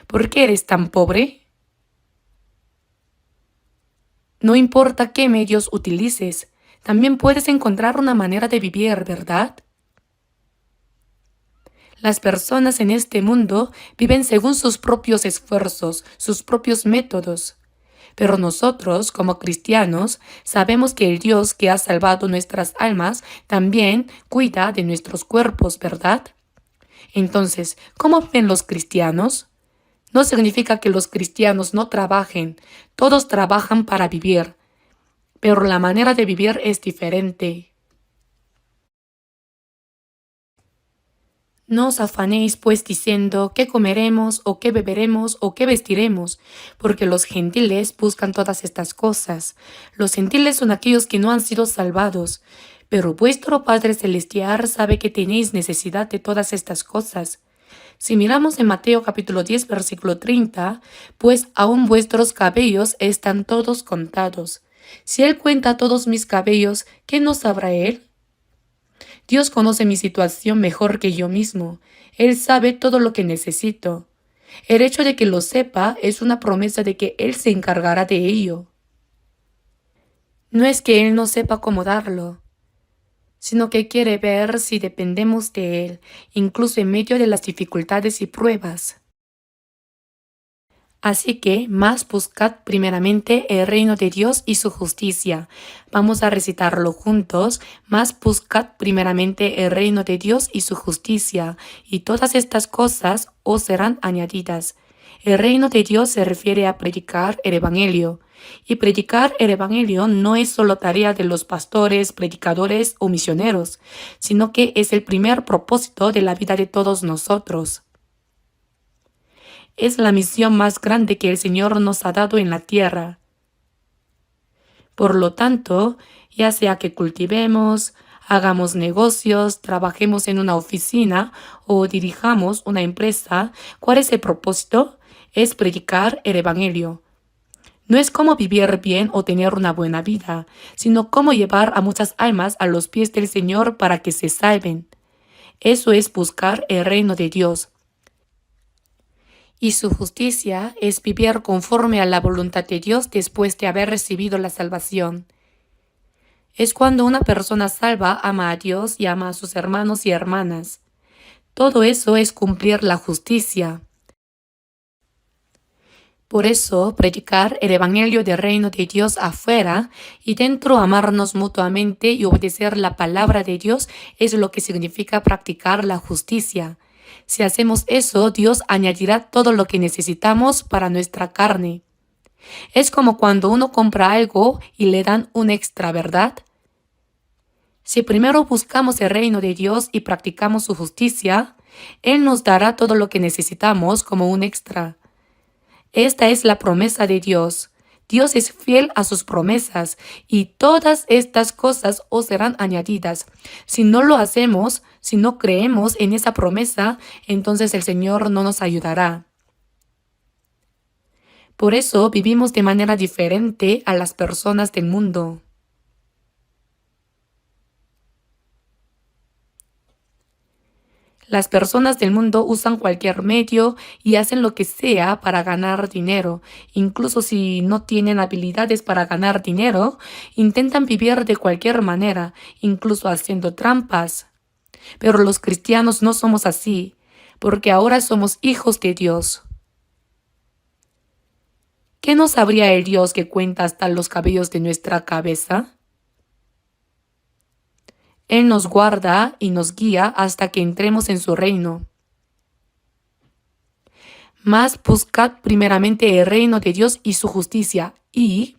¿Por qué eres tan pobre? No importa qué medios utilices, también puedes encontrar una manera de vivir, ¿verdad? Las personas en este mundo viven según sus propios esfuerzos, sus propios métodos. Pero nosotros, como cristianos, sabemos que el Dios que ha salvado nuestras almas también cuida de nuestros cuerpos, ¿verdad? Entonces, ¿cómo ven los cristianos? No significa que los cristianos no trabajen, todos trabajan para vivir, pero la manera de vivir es diferente. No os afanéis pues diciendo qué comeremos o qué beberemos o qué vestiremos, porque los gentiles buscan todas estas cosas. Los gentiles son aquellos que no han sido salvados, pero vuestro Padre Celestial sabe que tenéis necesidad de todas estas cosas. Si miramos en Mateo capítulo 10 versículo 30, pues aún vuestros cabellos están todos contados. Si Él cuenta todos mis cabellos, ¿qué no sabrá Él? Dios conoce mi situación mejor que yo mismo. Él sabe todo lo que necesito. El hecho de que lo sepa es una promesa de que Él se encargará de ello. No es que Él no sepa cómo darlo, sino que quiere ver si dependemos de Él, incluso en medio de las dificultades y pruebas. Así que más buscad primeramente el reino de Dios y su justicia. Vamos a recitarlo juntos. Más buscad primeramente el reino de Dios y su justicia, y todas estas cosas os serán añadidas. El reino de Dios se refiere a predicar el Evangelio. Y predicar el Evangelio no es solo tarea de los pastores, predicadores o misioneros, sino que es el primer propósito de la vida de todos nosotros. Es la misión más grande que el Señor nos ha dado en la tierra. Por lo tanto, ya sea que cultivemos, hagamos negocios, trabajemos en una oficina o dirijamos una empresa, ¿cuál es el propósito? Es predicar el Evangelio. No es cómo vivir bien o tener una buena vida, sino cómo llevar a muchas almas a los pies del Señor para que se salven. Eso es buscar el reino de Dios. Y su justicia es vivir conforme a la voluntad de Dios después de haber recibido la salvación. Es cuando una persona salva ama a Dios y ama a sus hermanos y hermanas. Todo eso es cumplir la justicia. Por eso, predicar el Evangelio del Reino de Dios afuera y dentro amarnos mutuamente y obedecer la palabra de Dios es lo que significa practicar la justicia. Si hacemos eso, Dios añadirá todo lo que necesitamos para nuestra carne. Es como cuando uno compra algo y le dan un extra, ¿verdad? Si primero buscamos el reino de Dios y practicamos su justicia, Él nos dará todo lo que necesitamos como un extra. Esta es la promesa de Dios. Dios es fiel a sus promesas y todas estas cosas os serán añadidas. Si no lo hacemos, si no creemos en esa promesa, entonces el Señor no nos ayudará. Por eso vivimos de manera diferente a las personas del mundo. Las personas del mundo usan cualquier medio y hacen lo que sea para ganar dinero. Incluso si no tienen habilidades para ganar dinero, intentan vivir de cualquier manera, incluso haciendo trampas. Pero los cristianos no somos así, porque ahora somos hijos de Dios. ¿Qué no sabría el Dios que cuenta hasta los cabellos de nuestra cabeza? Él nos guarda y nos guía hasta que entremos en su reino. Mas buscad primeramente el reino de Dios y su justicia. Y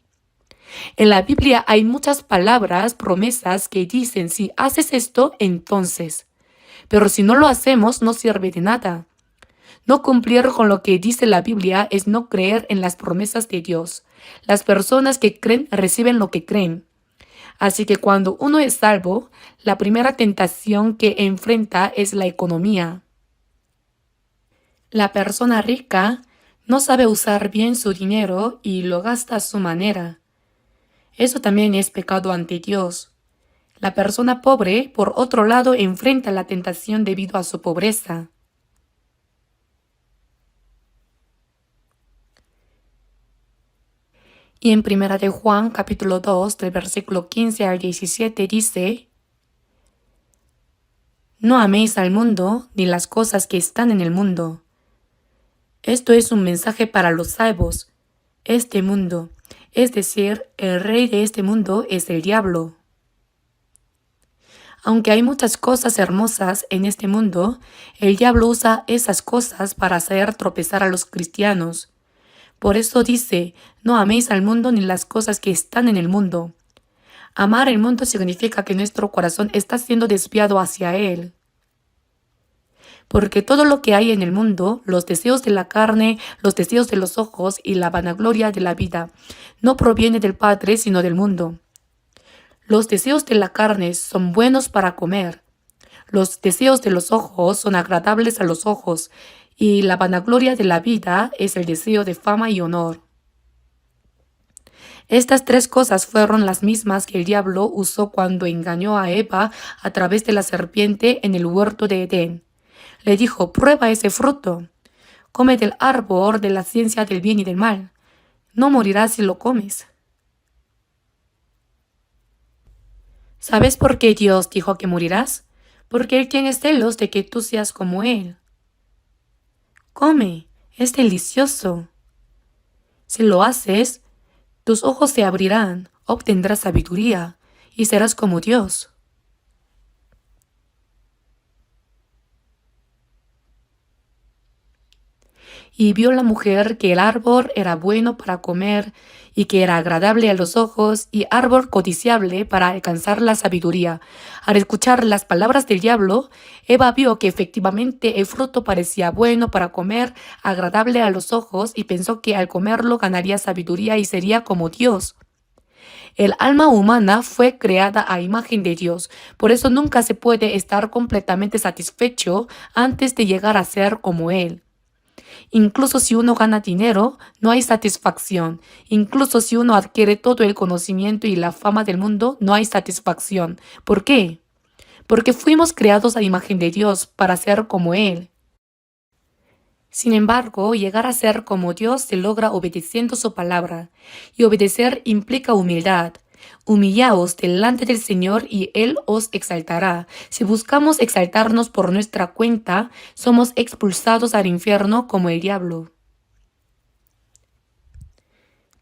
en la Biblia hay muchas palabras, promesas que dicen, si haces esto, entonces. Pero si no lo hacemos, no sirve de nada. No cumplir con lo que dice la Biblia es no creer en las promesas de Dios. Las personas que creen reciben lo que creen. Así que cuando uno es salvo, la primera tentación que enfrenta es la economía. La persona rica no sabe usar bien su dinero y lo gasta a su manera. Eso también es pecado ante Dios. La persona pobre, por otro lado, enfrenta la tentación debido a su pobreza. Y en 1 de Juan, capítulo 2, del versículo 15 al 17 dice: No améis al mundo ni las cosas que están en el mundo. Esto es un mensaje para los salvos. Este mundo, Es decir, el rey de este mundo es el diablo. Aunque hay muchas cosas hermosas en este mundo, el diablo usa esas cosas para hacer tropezar a los cristianos. Por eso dice, no améis al mundo ni las cosas que están en el mundo. Amar el mundo significa que nuestro corazón está siendo desviado hacia él. Porque todo lo que hay en el mundo, los deseos de la carne, los deseos de los ojos y la vanagloria de la vida, no proviene del Padre sino del mundo. Los deseos de la carne son buenos para comer. Los deseos de los ojos son agradables a los ojos, y la vanagloria de la vida es el deseo de fama y honor. Estas tres cosas fueron las mismas que el diablo usó cuando engañó a Eva a través de la serpiente en el huerto de Edén. Le dijo, prueba ese fruto, come del árbol de la ciencia del bien y del mal. No morirás si lo comes. ¿Sabes por qué Dios dijo que morirás? Porque Él tiene celos de que tú seas como Él. Come, es delicioso. Si lo haces, tus ojos se abrirán, obtendrás sabiduría y serás como Dios. Y vio la mujer que el árbol era bueno para comer y que era agradable a los ojos y árbol codiciable para alcanzar la sabiduría. Al escuchar las palabras del diablo, Eva vio que efectivamente el fruto parecía bueno para comer, agradable a los ojos y pensó que al comerlo ganaría sabiduría y sería como Dios. El alma humana fue creada a imagen de Dios, por eso nunca se puede estar completamente satisfecho antes de llegar a ser como Él. Incluso si uno gana dinero, no hay satisfacción. Incluso si uno adquiere todo el conocimiento y la fama del mundo, no hay satisfacción. ¿Por qué? Porque fuimos creados a imagen de Dios para ser como Él. Sin embargo, llegar a ser como Dios se logra obedeciendo su palabra, y obedecer implica humildad. Humillaos delante del Señor y Él os exaltará. Si buscamos exaltarnos por nuestra cuenta, somos expulsados al infierno como el diablo.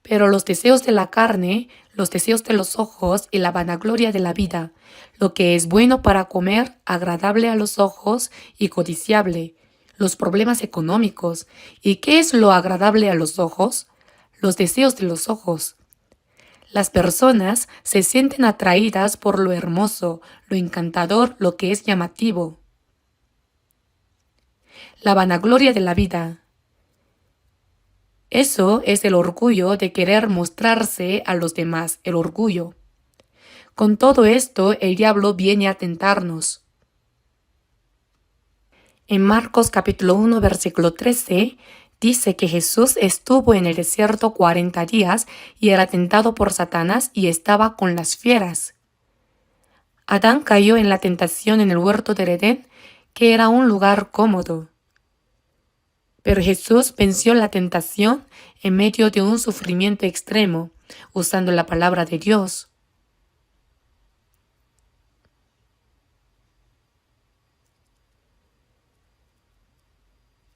Pero los deseos de la carne, los deseos de los ojos y la vanagloria de la vida, lo que es bueno para comer, agradable a los ojos y codiciable, los problemas económicos. ¿Y qué es lo agradable a los ojos? Los deseos de los ojos. Las personas se sienten atraídas por lo hermoso, lo encantador, lo que es llamativo. La vanagloria de la vida. Eso es el orgullo de querer mostrarse a los demás, el orgullo. Con todo esto, el diablo viene a tentarnos. En Marcos capítulo 1, versículo 13, dice que Jesús estuvo en el desierto 40 días y era tentado por Satanás y estaba con las fieras. Adán cayó en la tentación en el huerto de Edén, que era un lugar cómodo. Pero Jesús venció la tentación en medio de un sufrimiento extremo, usando la palabra de Dios.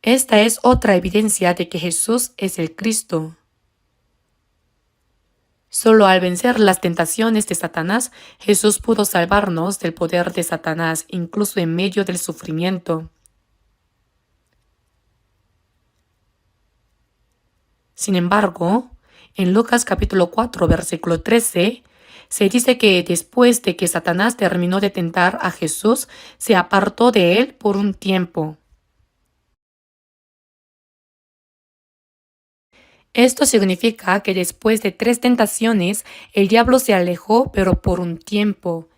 Esta es otra evidencia de que Jesús es el Cristo. Solo al vencer las tentaciones de Satanás, Jesús pudo salvarnos del poder de Satanás, incluso en medio del sufrimiento. Sin embargo, en Lucas capítulo 4, versículo 13, se dice que después de que Satanás terminó de tentar a Jesús, se apartó de él por un tiempo. Esto significa que después de 3 tentaciones, el diablo se alejó, pero por un tiempo.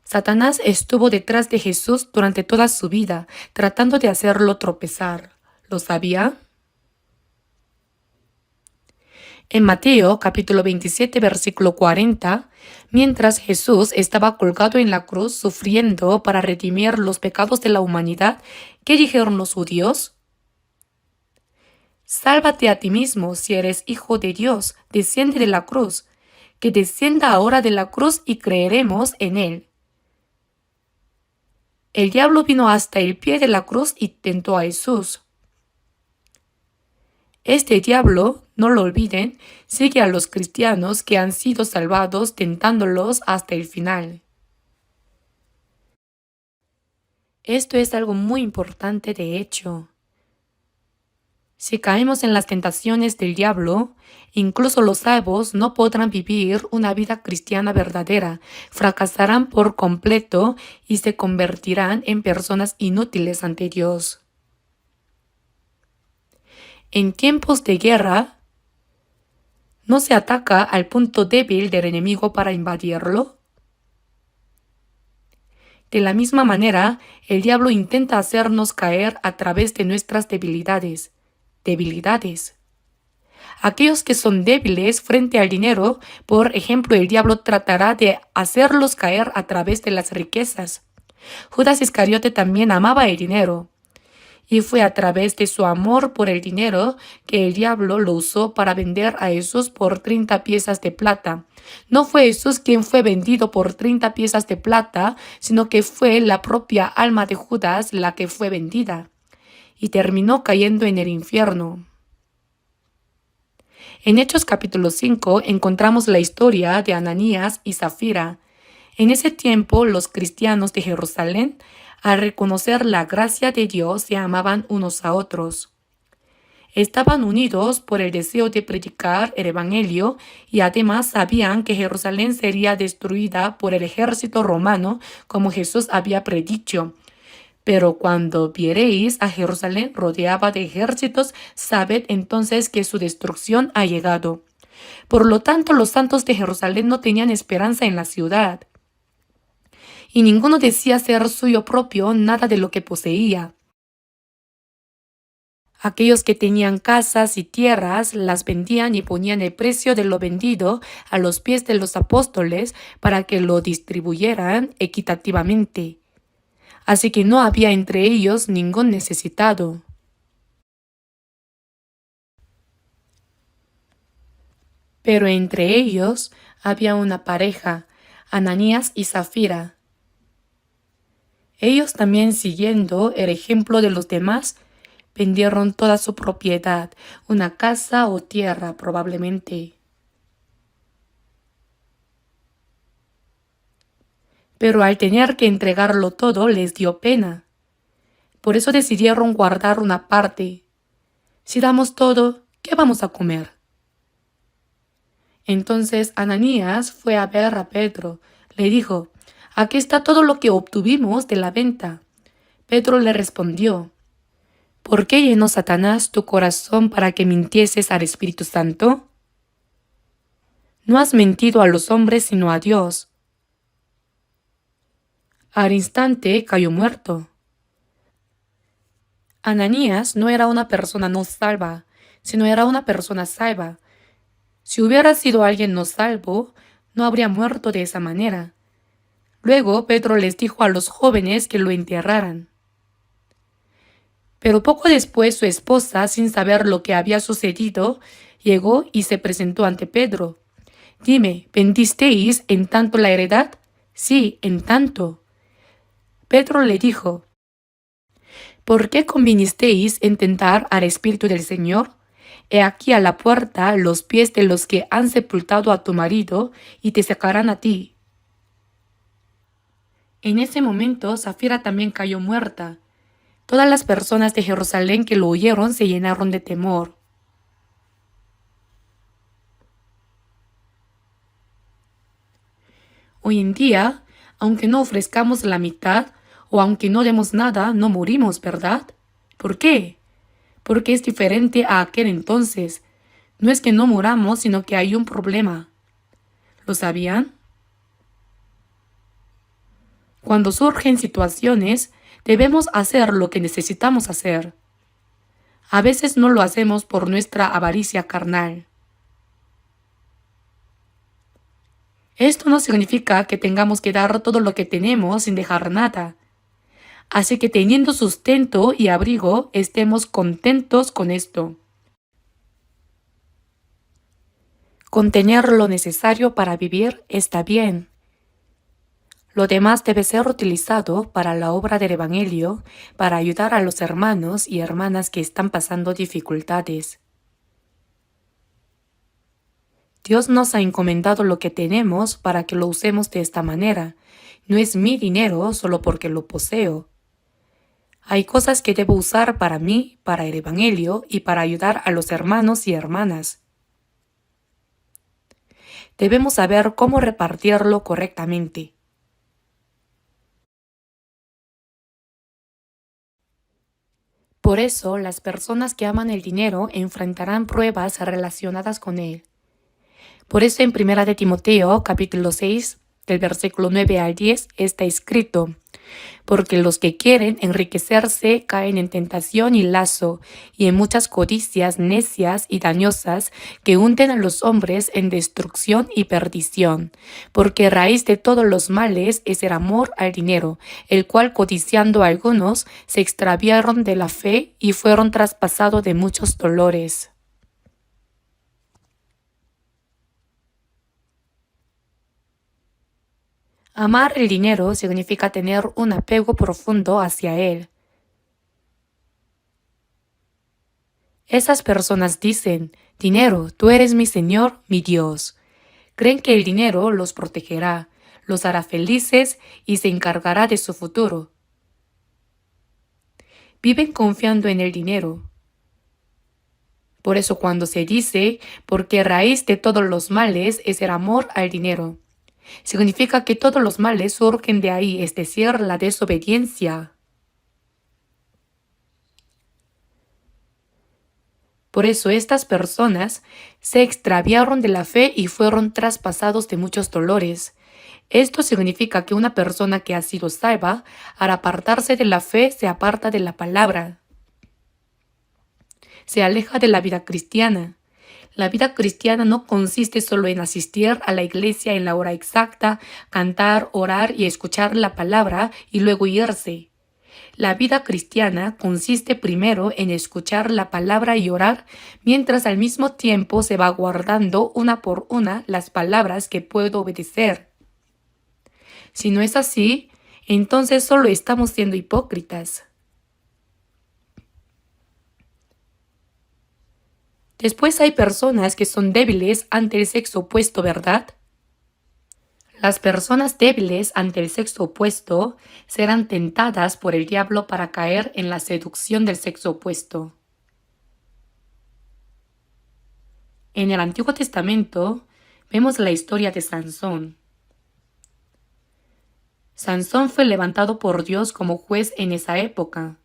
Satanás estuvo detrás de Jesús durante toda su vida, tratando de hacerlo tropezar. ¿Lo sabía? En Mateo capítulo 27, versículo 40, mientras Jesús estaba colgado en la cruz sufriendo para redimir los pecados de la humanidad, ¿qué dijeron los judíos? Sálvate a ti mismo si eres hijo de Dios, desciende de la cruz, que descienda ahora de la cruz y creeremos en él. El diablo vino hasta el pie de la cruz y tentó a Jesús. Este diablo, no lo olviden, sigue a los cristianos que han sido salvados tentándolos hasta el final. Esto es algo muy importante de hecho. Si caemos en las tentaciones del diablo, incluso los salvos no podrán vivir una vida cristiana verdadera, fracasarán por completo y se convertirán en personas inútiles ante Dios. En tiempos de guerra, ¿no se ataca al punto débil del enemigo para invadirlo? De la misma manera, el diablo intenta hacernos caer a través de nuestras debilidades. Aquellos que son débiles frente al dinero, por ejemplo, el diablo tratará de hacerlos caer a través de las riquezas. Judas Iscariote también amaba el dinero. Y fue a través de su amor por el dinero que el diablo lo usó para vender a Jesús por 30 piezas de plata. No fue Jesús quien fue vendido por 30 piezas de plata, sino que fue la propia alma de Judas la que fue vendida. Y terminó cayendo en el infierno. En Hechos capítulo 5 encontramos la historia de Ananías y Zafira. En ese tiempo los cristianos de Jerusalén, al reconocer la gracia de Dios, se amaban unos a otros. Estaban unidos por el deseo de predicar el Evangelio y además sabían que Jerusalén sería destruida por el ejército romano como Jesús había predicho. Pero cuando viereis a Jerusalén rodeada de ejércitos, sabed entonces que su destrucción ha llegado. Por lo tanto, los santos de Jerusalén no tenían esperanza en la ciudad. Y ninguno decía ser suyo propio nada de lo que poseía. Aquellos que tenían casas y tierras las vendían y ponían el precio de lo vendido a los pies de los apóstoles para que lo distribuyeran equitativamente. Así que no había entre ellos ningún necesitado. Pero entre ellos había una pareja, Ananías y Zafira. Ellos también, siguiendo el ejemplo de los demás, vendieron toda su propiedad, una casa o tierra probablemente. Pero al tener que entregarlo todo les dio pena. Por eso decidieron guardar una parte. Si damos todo, ¿qué vamos a comer? Entonces Ananías fue a ver a Pedro. Le dijo, aquí está todo lo que obtuvimos de la venta. Pedro le respondió, ¿por qué llenó Satanás tu corazón para que mintieses al Espíritu Santo? No has mentido a los hombres sino a Dios. Al instante cayó muerto. Ananías no era una persona no salva, sino era una persona salva. Si hubiera sido alguien no salvo, no habría muerto de esa manera. Luego Pedro les dijo a los jóvenes que lo enterraran. Pero poco después su esposa, sin saber lo que había sucedido, llegó y se presentó ante Pedro. Dime, ¿vendisteis en tanto la heredad? Sí, en tanto. Pedro le dijo, ¿por qué convinisteis en tentar al Espíritu del Señor? He aquí a la puerta los pies de los que han sepultado a tu marido y te sacarán a ti. En ese momento Zafira también cayó muerta. Todas las personas de Jerusalén que lo oyeron se llenaron de temor. Hoy en día, aunque no ofrezcamos la mitad o aunque no demos nada, no morimos, ¿verdad? ¿Por qué? Porque es diferente a aquel entonces. No es que no muramos, sino que hay un problema. ¿Lo sabían? Cuando surgen situaciones, debemos hacer lo que necesitamos hacer. A veces no lo hacemos por nuestra avaricia carnal. Esto no significa que tengamos que dar todo lo que tenemos sin dejar nada. Así que teniendo sustento y abrigo, estemos contentos con esto. Con tener lo necesario para vivir está bien. Lo demás debe ser utilizado para la obra del Evangelio, para ayudar a los hermanos y hermanas que están pasando dificultades. Dios nos ha encomendado lo que tenemos para que lo usemos de esta manera. No es mi dinero solo porque lo poseo. Hay cosas que debo usar para mí, para el Evangelio y para ayudar a los hermanos y hermanas. Debemos saber cómo repartirlo correctamente. Por eso, las personas que aman el dinero enfrentarán pruebas relacionadas con él. Por eso en 1 de Timoteo, capítulo 6, del versículo 9 al 10, está escrito: porque los que quieren enriquecerse caen en tentación y lazo, y en muchas codicias necias y dañosas que hunden a los hombres en destrucción y perdición. Porque raíz de todos los males es el amor al dinero, el cual codiciando algunos se extraviaron de la fe y fueron traspasados de muchos dolores. Amar el dinero significa tener un apego profundo hacia él. Esas personas dicen: dinero, tú eres mi Señor, mi Dios. Creen que el dinero los protegerá, los hará felices y se encargará de su futuro. Viven confiando en el dinero. Por eso cuando se dice, porque raíz de todos los males es el amor al dinero, significa que todos los males surgen de ahí, es decir, la desobediencia. Por eso estas personas se extraviaron de la fe y fueron traspasados de muchos dolores. Esto significa que una persona que ha sido salva, al apartarse de la fe, se aparta de la palabra. Se aleja de la vida cristiana. La vida cristiana no consiste solo en asistir a la iglesia en la hora exacta, cantar, orar y escuchar la palabra y luego irse. La vida cristiana consiste primero en escuchar la palabra y orar, mientras al mismo tiempo se va guardando una por una las palabras que puedo obedecer. Si no es así, entonces solo estamos siendo hipócritas. Después hay personas que son débiles ante el sexo opuesto, ¿verdad? Las personas débiles ante el sexo opuesto serán tentadas por el diablo para caer en la seducción del sexo opuesto. En el Antiguo Testamento vemos la historia de Sansón. Sansón fue levantado por Dios como juez en esa época.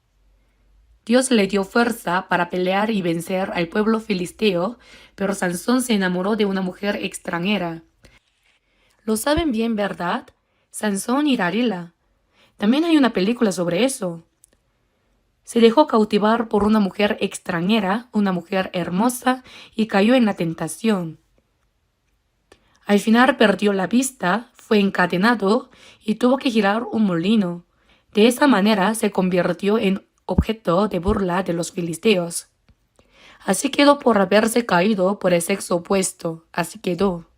Dios le dio fuerza para pelear y vencer al pueblo filisteo, pero Sansón se enamoró de una mujer extranjera. Lo saben bien, ¿verdad? Sansón y Dalila. También hay una película sobre eso. Se dejó cautivar por una mujer extranjera, una mujer hermosa, y cayó en la tentación. Al final perdió la vista, fue encadenado y tuvo que girar un molino. De esa manera se convirtió en objeto de burla de los filisteos. Así quedó por haberse caído por el sexo opuesto. Así quedó.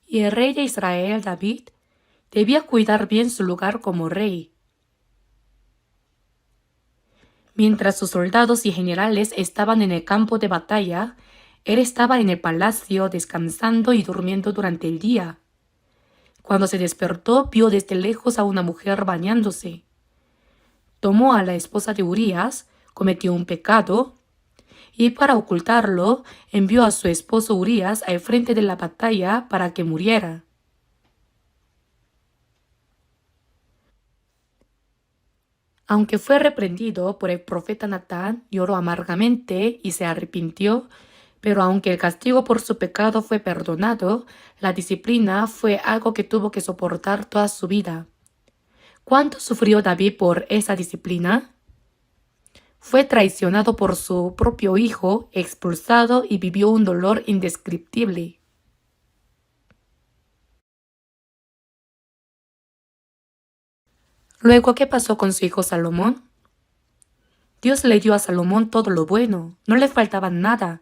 Y el rey de Israel, David, debía cuidar bien su lugar como rey. Mientras sus soldados y generales estaban en el campo de batalla, él estaba en el palacio descansando y durmiendo durante el día. Cuando se despertó, vio desde lejos a una mujer bañándose. Tomó a la esposa de Urías, cometió un pecado, y para ocultarlo, envió a su esposo Urías al frente de la batalla para que muriera. Aunque fue reprendido por el profeta Natán, lloró amargamente y se arrepintió, pero aunque el castigo por su pecado fue perdonado, la disciplina fue algo que tuvo que soportar toda su vida. ¿Cuánto sufrió David por esa disciplina? Fue traicionado por su propio hijo, expulsado y vivió un dolor indescriptible. Luego, ¿qué pasó con su hijo Salomón? Dios le dio a Salomón todo lo bueno, no le faltaba nada.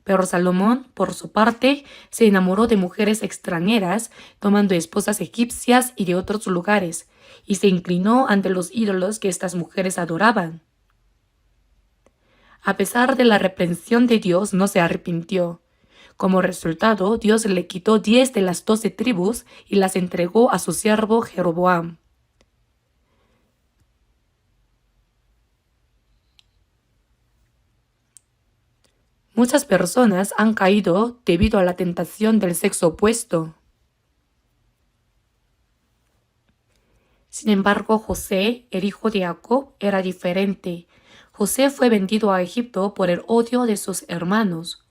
Pero Salomón, por su parte, se enamoró de mujeres extranjeras, tomando esposas egipcias y de otros lugares, y se inclinó ante los ídolos que estas mujeres adoraban. A pesar de la reprensión de Dios, no se arrepintió. Como resultado, Dios le quitó 10 de las 12 tribus y las entregó a su siervo Jeroboam. Muchas personas han caído debido a la tentación del sexo opuesto. Sin embargo, José, el hijo de Jacob, era diferente. José fue vendido a Egipto por el odio de sus hermanos,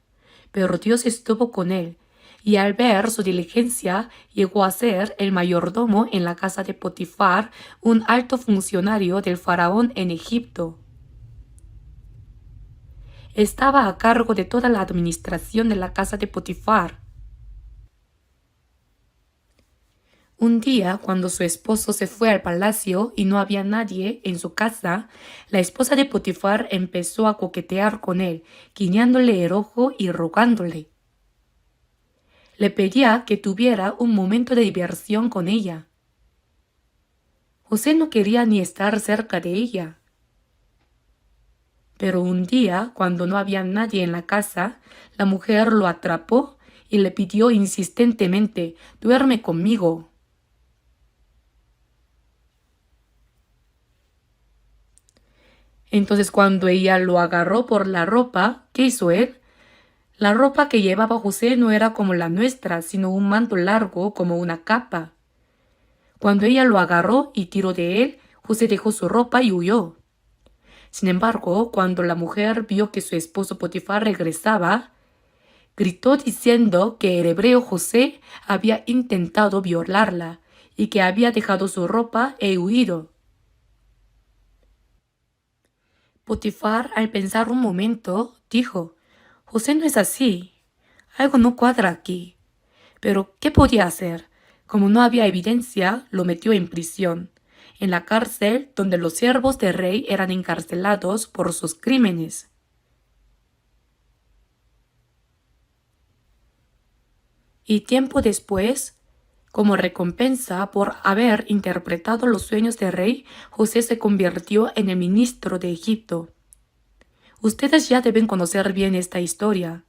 pero Dios estuvo con él, y al ver su diligencia llegó a ser el mayordomo en la casa de Potifar, un alto funcionario del faraón en Egipto. Estaba a cargo de toda la administración de la casa de Potifar. Un día, cuando su esposo se fue al palacio y no había nadie en su casa, la esposa de Potifar empezó a coquetear con él, guiñándole el ojo y rogándole. Le pedía que tuviera un momento de diversión con ella. José no quería ni estar cerca de ella. Pero un día, cuando no había nadie en la casa, la mujer lo atrapó y le pidió insistentemente: «Duerme conmigo». Entonces, cuando ella lo agarró por la ropa, ¿qué hizo él? La ropa que llevaba José no era como la nuestra, sino un manto largo como una capa. Cuando ella lo agarró y tiró de él, José dejó su ropa y huyó. Sin embargo, cuando la mujer vio que su esposo Potifar regresaba, gritó diciendo que el hebreo José había intentado violarla y que había dejado su ropa e huido. Potifar, al pensar un momento, dijo: «José no es así. Algo no cuadra aquí». Pero, ¿qué podía hacer? Como no había evidencia, lo metió en prisión, en la cárcel donde los siervos del rey eran encarcelados por sus crímenes. Y tiempo después, como recompensa por haber interpretado los sueños del rey, José se convirtió en el ministro de Egipto. Ustedes ya deben conocer bien esta historia.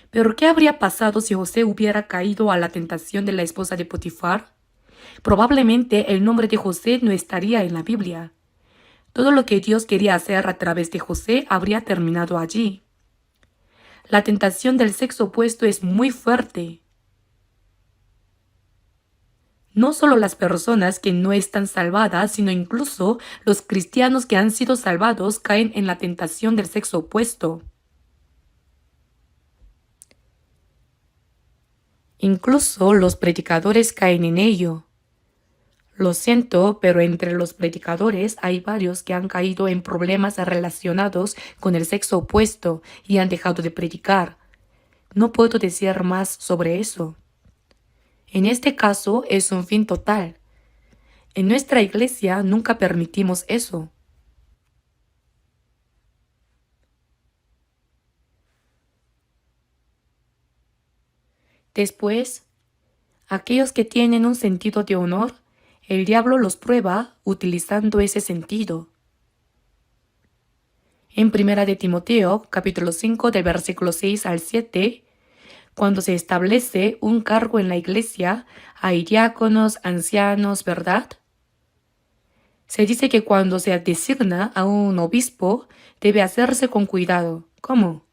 Pero ¿qué habría pasado si José hubiera caído a la tentación de la esposa de Potifar? Probablemente el nombre de José no estaría en la Biblia. Todo lo que Dios quería hacer a través de José habría terminado allí. La tentación del sexo opuesto es muy fuerte. No solo las personas que no están salvadas, sino incluso los cristianos que han sido salvados caen en la tentación del sexo opuesto. Incluso los predicadores caen en ello. Lo siento, pero entre los predicadores hay varios que han caído en problemas relacionados con el sexo opuesto y han dejado de predicar. No puedo decir más sobre eso. En este caso es un fin total. En nuestra iglesia nunca permitimos eso. Después, aquellos que tienen un sentido de honor, el diablo los prueba utilizando ese sentido. En 1 de Timoteo, capítulo 5, del versículo 6 al 7, cuando se establece un cargo en la iglesia, hay diáconos, ancianos, ¿verdad? Se dice que cuando se designa a un obispo, debe hacerse con cuidado. ¿Cómo?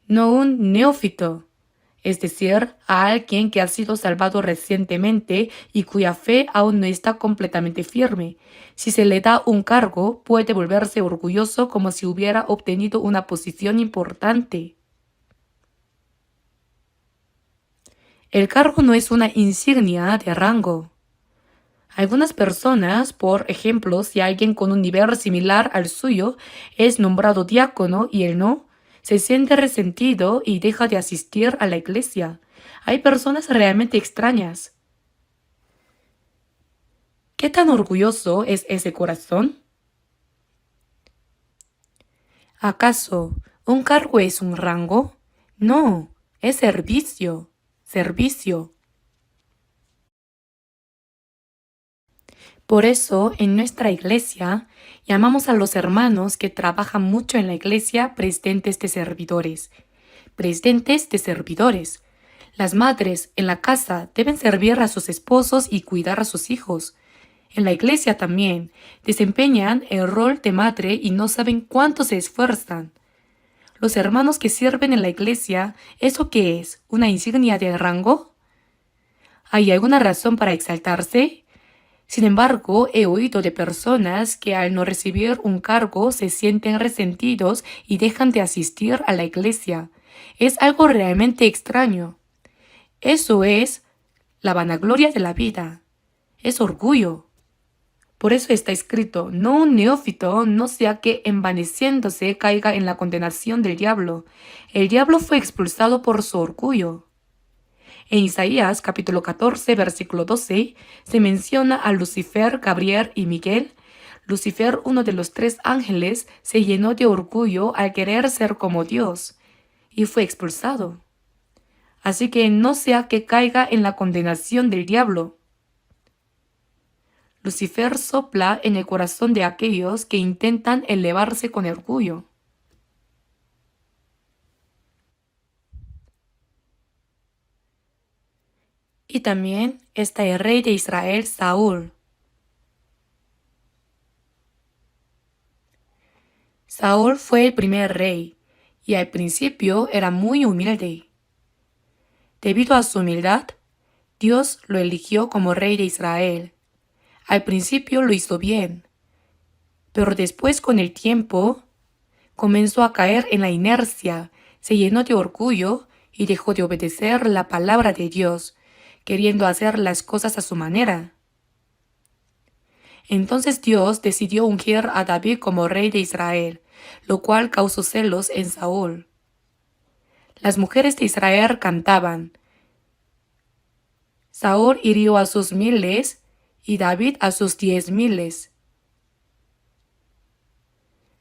No un neófito, es decir, a alguien que ha sido salvado recientemente y cuya fe aún no está completamente firme. Si se le da un cargo, puede volverse orgulloso como si hubiera obtenido una posición importante. El cargo no es una insignia de rango. Algunas personas, por ejemplo, si alguien con un nivel similar al suyo es nombrado diácono y él no, se siente resentido y deja de asistir a la iglesia. Hay personas realmente extrañas. ¿Qué tan orgulloso es ese corazón? ¿Acaso un cargo es un rango? No, es servicio. Servicio. Por eso, en nuestra iglesia, llamamos a los hermanos que trabajan mucho en la iglesia presidentes de servidores. Presidentes de servidores. Las madres en la casa deben servir a sus esposos y cuidar a sus hijos. En la iglesia también desempeñan el rol de madre y no saben cuánto se esfuerzan. Los hermanos que sirven en la iglesia, ¿eso qué es? ¿Una insignia de rango? ¿Hay alguna razón para exaltarse? Sin embargo, he oído de personas que al no recibir un cargo se sienten resentidos y dejan de asistir a la iglesia. Es algo realmente extraño. Eso es la vanagloria de la vida. Es orgullo. Por eso está escrito, no un neófito, no sea que envaneciéndose caiga en la condenación del diablo. El diablo fue expulsado por su orgullo. En Isaías capítulo 14, versículo 12, se menciona a Lucifer, Gabriel y Miguel. Lucifer, uno de los 3 ángeles, se llenó de orgullo al querer ser como Dios y fue expulsado. Así que no sea que caiga en la condenación del diablo. Lucifer sopla en el corazón de aquellos que intentan elevarse con orgullo. Y también está el rey de Israel, Saúl. Saúl fue el primer rey y al principio era muy humilde. Debido a su humildad, Dios lo eligió como rey de Israel. Al principio lo hizo bien, pero después con el tiempo comenzó a caer en la inercia, se llenó de orgullo y dejó de obedecer la palabra de Dios, queriendo hacer las cosas a su manera. Entonces Dios decidió ungir a David como rey de Israel, lo cual causó celos en Saúl. Las mujeres de Israel cantaban: Saúl hirió a sus miles y David a sus 10,000.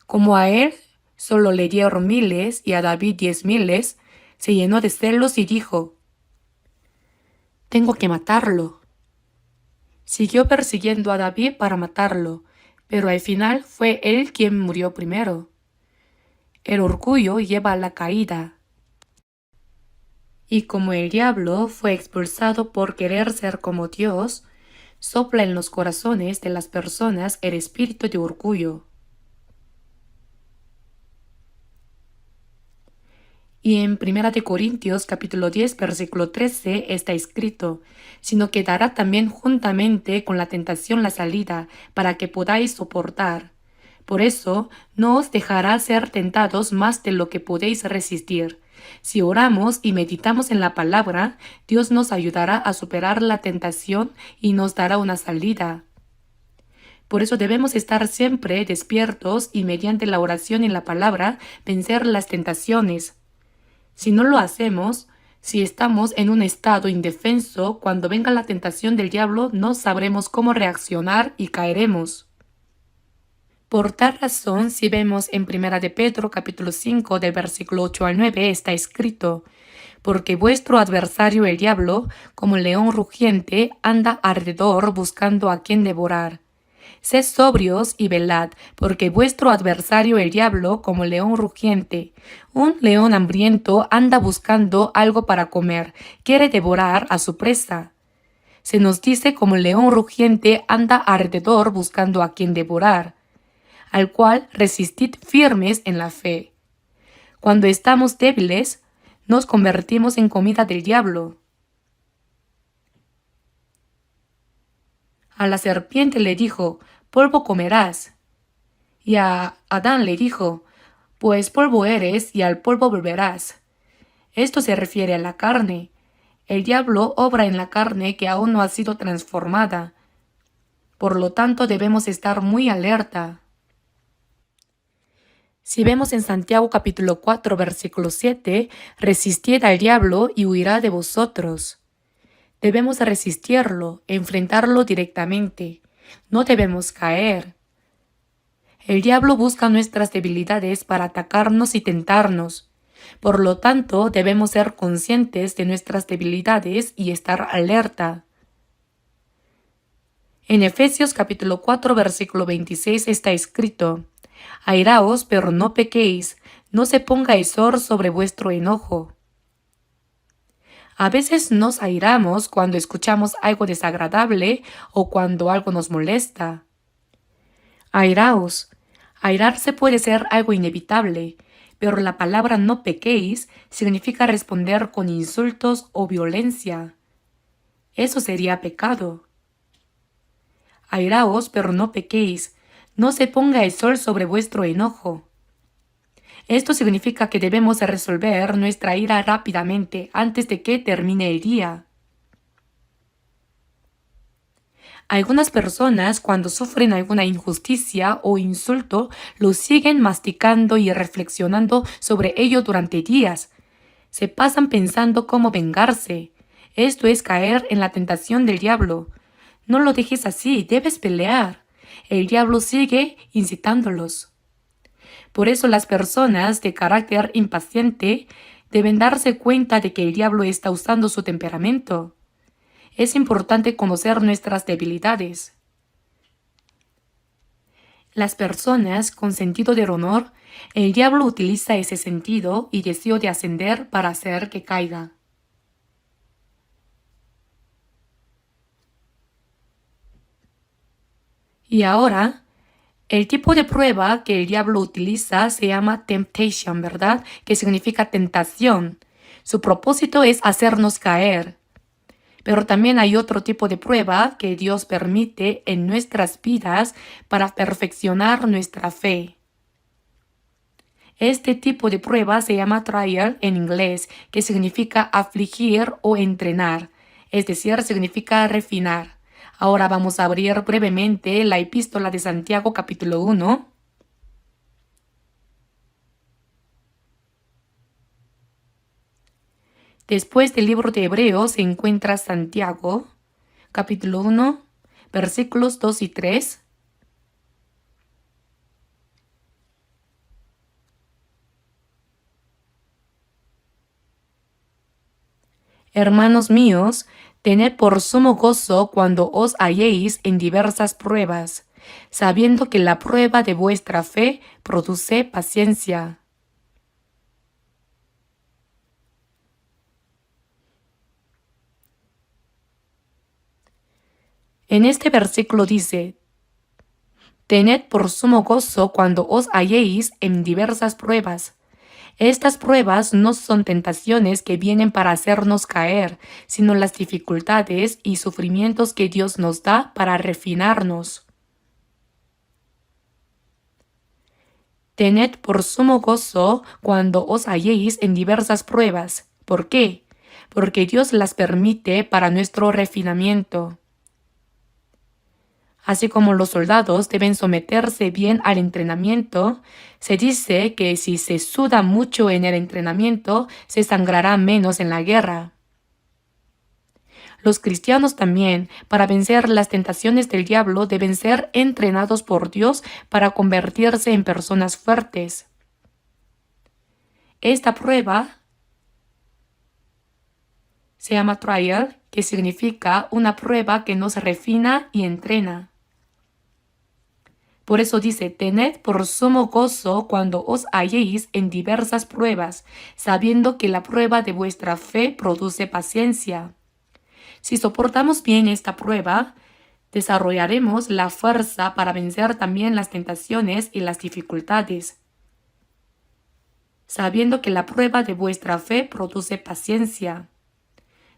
Como a él solo le dieron miles y a David 10,000, se llenó de celos y dijo: tengo que matarlo. Siguió persiguiendo a David para matarlo, pero al final fue él quien murió primero. El orgullo lleva a la caída. Y como el diablo fue expulsado por querer ser como Dios, sopla en los corazones de las personas el espíritu de orgullo. Y en 1 Corintios capítulo 10 versículo 13 está escrito: sino que dará también juntamente con la tentación la salida, para que podáis soportar. Por eso no os dejará ser tentados más de lo que podéis resistir. Si oramos y meditamos en la palabra, Dios nos ayudará a superar la tentación y nos dará una salida. Por eso debemos estar siempre despiertos y mediante la oración y la palabra vencer las tentaciones. Si no lo hacemos, si estamos en un estado indefenso, cuando venga la tentación del diablo, no sabremos cómo reaccionar y caeremos. Por tal razón, si vemos en 1 de Pedro capítulo 5 del versículo 8 al 9 está escrito: porque vuestro adversario el diablo, como león rugiente, anda alrededor buscando a quien devorar. Sed sobrios y velad, porque vuestro adversario el diablo, como león rugiente, un león hambriento, anda buscando algo para comer, quiere devorar a su presa. Se nos dice como león rugiente anda alrededor buscando a quien devorar, al cual resistid firmes en la fe. Cuando estamos débiles, nos convertimos en comida del diablo. A la serpiente le dijo: polvo comerás. Y a Adán le dijo: pues polvo eres y al polvo volverás. Esto se refiere a la carne. El diablo obra en la carne que aún no ha sido transformada. Por lo tanto, debemos estar muy alerta. Si vemos en Santiago capítulo 4, versículo 7, resistid al diablo y huirá de vosotros. Debemos resistirlo, enfrentarlo directamente. No debemos caer. El diablo busca nuestras debilidades para atacarnos y tentarnos. Por lo tanto, debemos ser conscientes de nuestras debilidades y estar alerta. En Efesios capítulo 4, versículo 26 está escrito: Airaos, pero no pequéis, no se ponga el sol sobre vuestro enojo. A veces nos airamos cuando escuchamos algo desagradable o cuando algo nos molesta. Airaos. Airarse puede ser algo inevitable, pero la palabra no pequéis significa responder con insultos o violencia. Eso sería pecado. Airaos, pero no pequéis, no se ponga el sol sobre vuestro enojo. Esto significa que debemos resolver nuestra ira rápidamente antes de que termine el día. Algunas personas, cuando sufren alguna injusticia o insulto, lo siguen masticando y reflexionando sobre ello durante días. Se pasan pensando cómo vengarse. Esto es caer en la tentación del diablo. No lo dejes así, debes pelear. El diablo sigue incitándolos. Por eso las personas de carácter impaciente deben darse cuenta de que el diablo está usando su temperamento. Es importante conocer nuestras debilidades. Las personas con sentido del honor, el diablo utiliza ese sentido y deseo de ascender para hacer que caiga. Y ahora, el tipo de prueba que el diablo utiliza se llama temptation, ¿verdad? Que significa tentación. Su propósito es hacernos caer. Pero también hay otro tipo de prueba que Dios permite en nuestras vidas para perfeccionar nuestra fe. Este tipo de prueba se llama trial en inglés, que significa afligir o entrenar, es decir, significa refinar. Ahora vamos a abrir brevemente la epístola de Santiago capítulo 1. Después del libro de Hebreos se encuentra Santiago, capítulo 1, versículos 2 y 3. Hermanos míos, tened por sumo gozo cuando os halléis en diversas pruebas, sabiendo que la prueba de vuestra fe produce paciencia. En este versículo dice: tened por sumo gozo cuando os halléis en diversas pruebas. Estas pruebas no son tentaciones que vienen para hacernos caer, sino las dificultades y sufrimientos que Dios nos da para refinarnos. Tened por sumo gozo cuando os halléis en diversas pruebas. ¿Por qué? Porque Dios las permite para nuestro refinamiento. Así como los soldados deben someterse bien al entrenamiento, se dice que si se suda mucho en el entrenamiento, se sangrará menos en la guerra. Los cristianos también, para vencer las tentaciones del diablo, deben ser entrenados por Dios para convertirse en personas fuertes. Esta prueba se llama trial, que significa una prueba que nos refina y entrena. Por eso dice: tened por sumo gozo cuando os halléis en diversas pruebas, sabiendo que la prueba de vuestra fe produce paciencia. Si soportamos bien esta prueba, desarrollaremos la fuerza para vencer también las tentaciones y las dificultades. Sabiendo que la prueba de vuestra fe produce paciencia.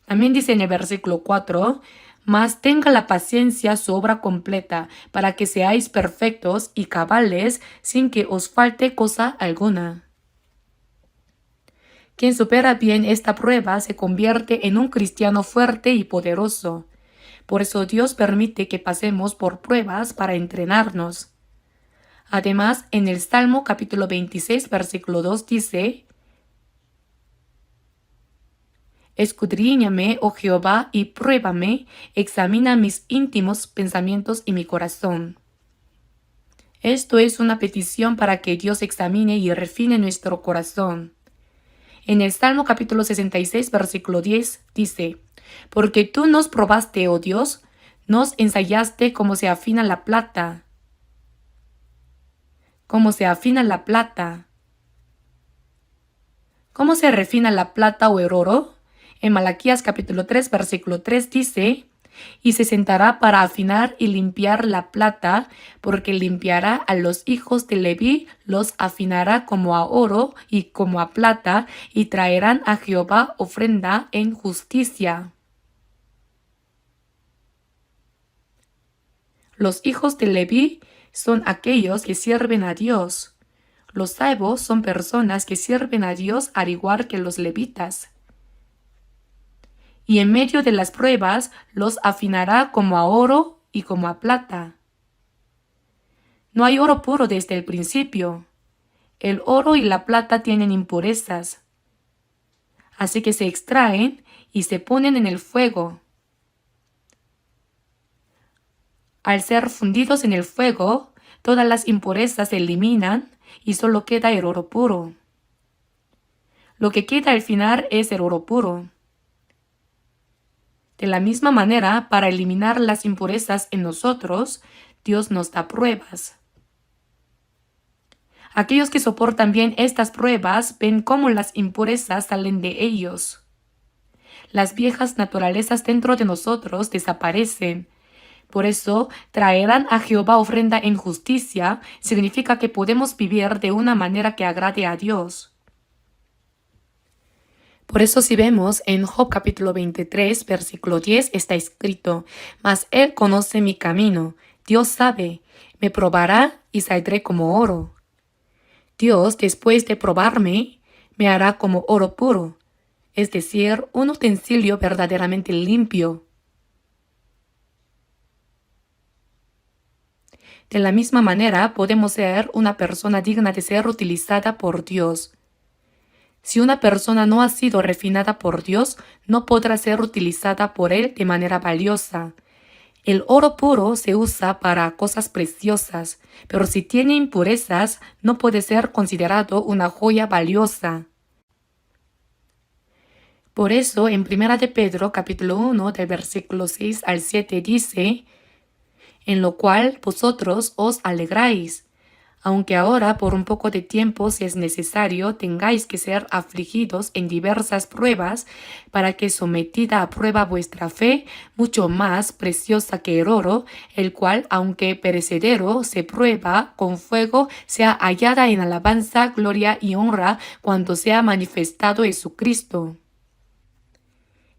También dice en el versículo 4, mas tenga la paciencia su obra completa, para que seáis perfectos y cabales, sin que os falte cosa alguna. Quien supera bien esta prueba se convierte en un cristiano fuerte y poderoso. Por eso Dios permite que pasemos por pruebas para entrenarnos. Además, en el Salmo capítulo 26, versículo 2 dice: escudriñame, oh Jehová, y pruébame, examina mis íntimos pensamientos y mi corazón. Esto es una petición para que Dios examine y refine nuestro corazón. En el Salmo capítulo 66, versículo 10 dice: porque tú nos probaste, oh Dios, Nos ensayaste cómo se afina la plata. Cómo se afina la plata. ¿Cómo se refina la plata o el oro? En Malaquías capítulo 3, versículo 3 dice: y se sentará para afinar y limpiar la plata, porque limpiará a los hijos de Leví, los afinará como a oro y como a plata, y traerán a Jehová ofrenda en justicia. Los hijos de Leví son aquellos que sirven a Dios. Los salvos son personas que sirven a Dios al igual que los levitas. Y en medio de las pruebas los afinará como a oro y como a plata. No hay oro puro desde el principio. El oro y la plata tienen impurezas. Así que se extraen y se ponen en el fuego. Al ser fundidos en el fuego, todas las impurezas se eliminan y solo queda el oro puro. Lo que queda al final es el oro puro. De la misma manera, para eliminar las impurezas en nosotros, Dios nos da pruebas. Aquellos que soportan bien estas pruebas ven cómo las impurezas salen de ellos. Las viejas naturalezas dentro de nosotros desaparecen. Por eso, traerán a Jehová ofrenda en justicia significa que podemos vivir de una manera que agrade a Dios. Por eso si vemos en Job capítulo 23, versículo 10, está escrito: mas Él conoce mi camino, Dios sabe, me probará y saldré como oro. Dios, después de probarme, me hará como oro puro, es decir, un utensilio verdaderamente limpio. De la misma manera, podemos ser una persona digna de ser utilizada por Dios. Si una persona no ha sido refinada por Dios, no podrá ser utilizada por Él de manera valiosa. El oro puro se usa para cosas preciosas, pero si tiene impurezas, no puede ser considerado una joya valiosa. Por eso, en 1 de Pedro, capítulo 1, del versículo 6 al 7 dice: en lo cual vosotros os alegráis, aunque ahora por un poco de tiempo, si es necesario, tengáis que ser afligidos en diversas pruebas, para que sometida a prueba vuestra fe, mucho más preciosa que el oro, el cual, aunque perecedero, se prueba con fuego, sea hallada en alabanza, gloria y honra cuando sea manifestado Jesucristo,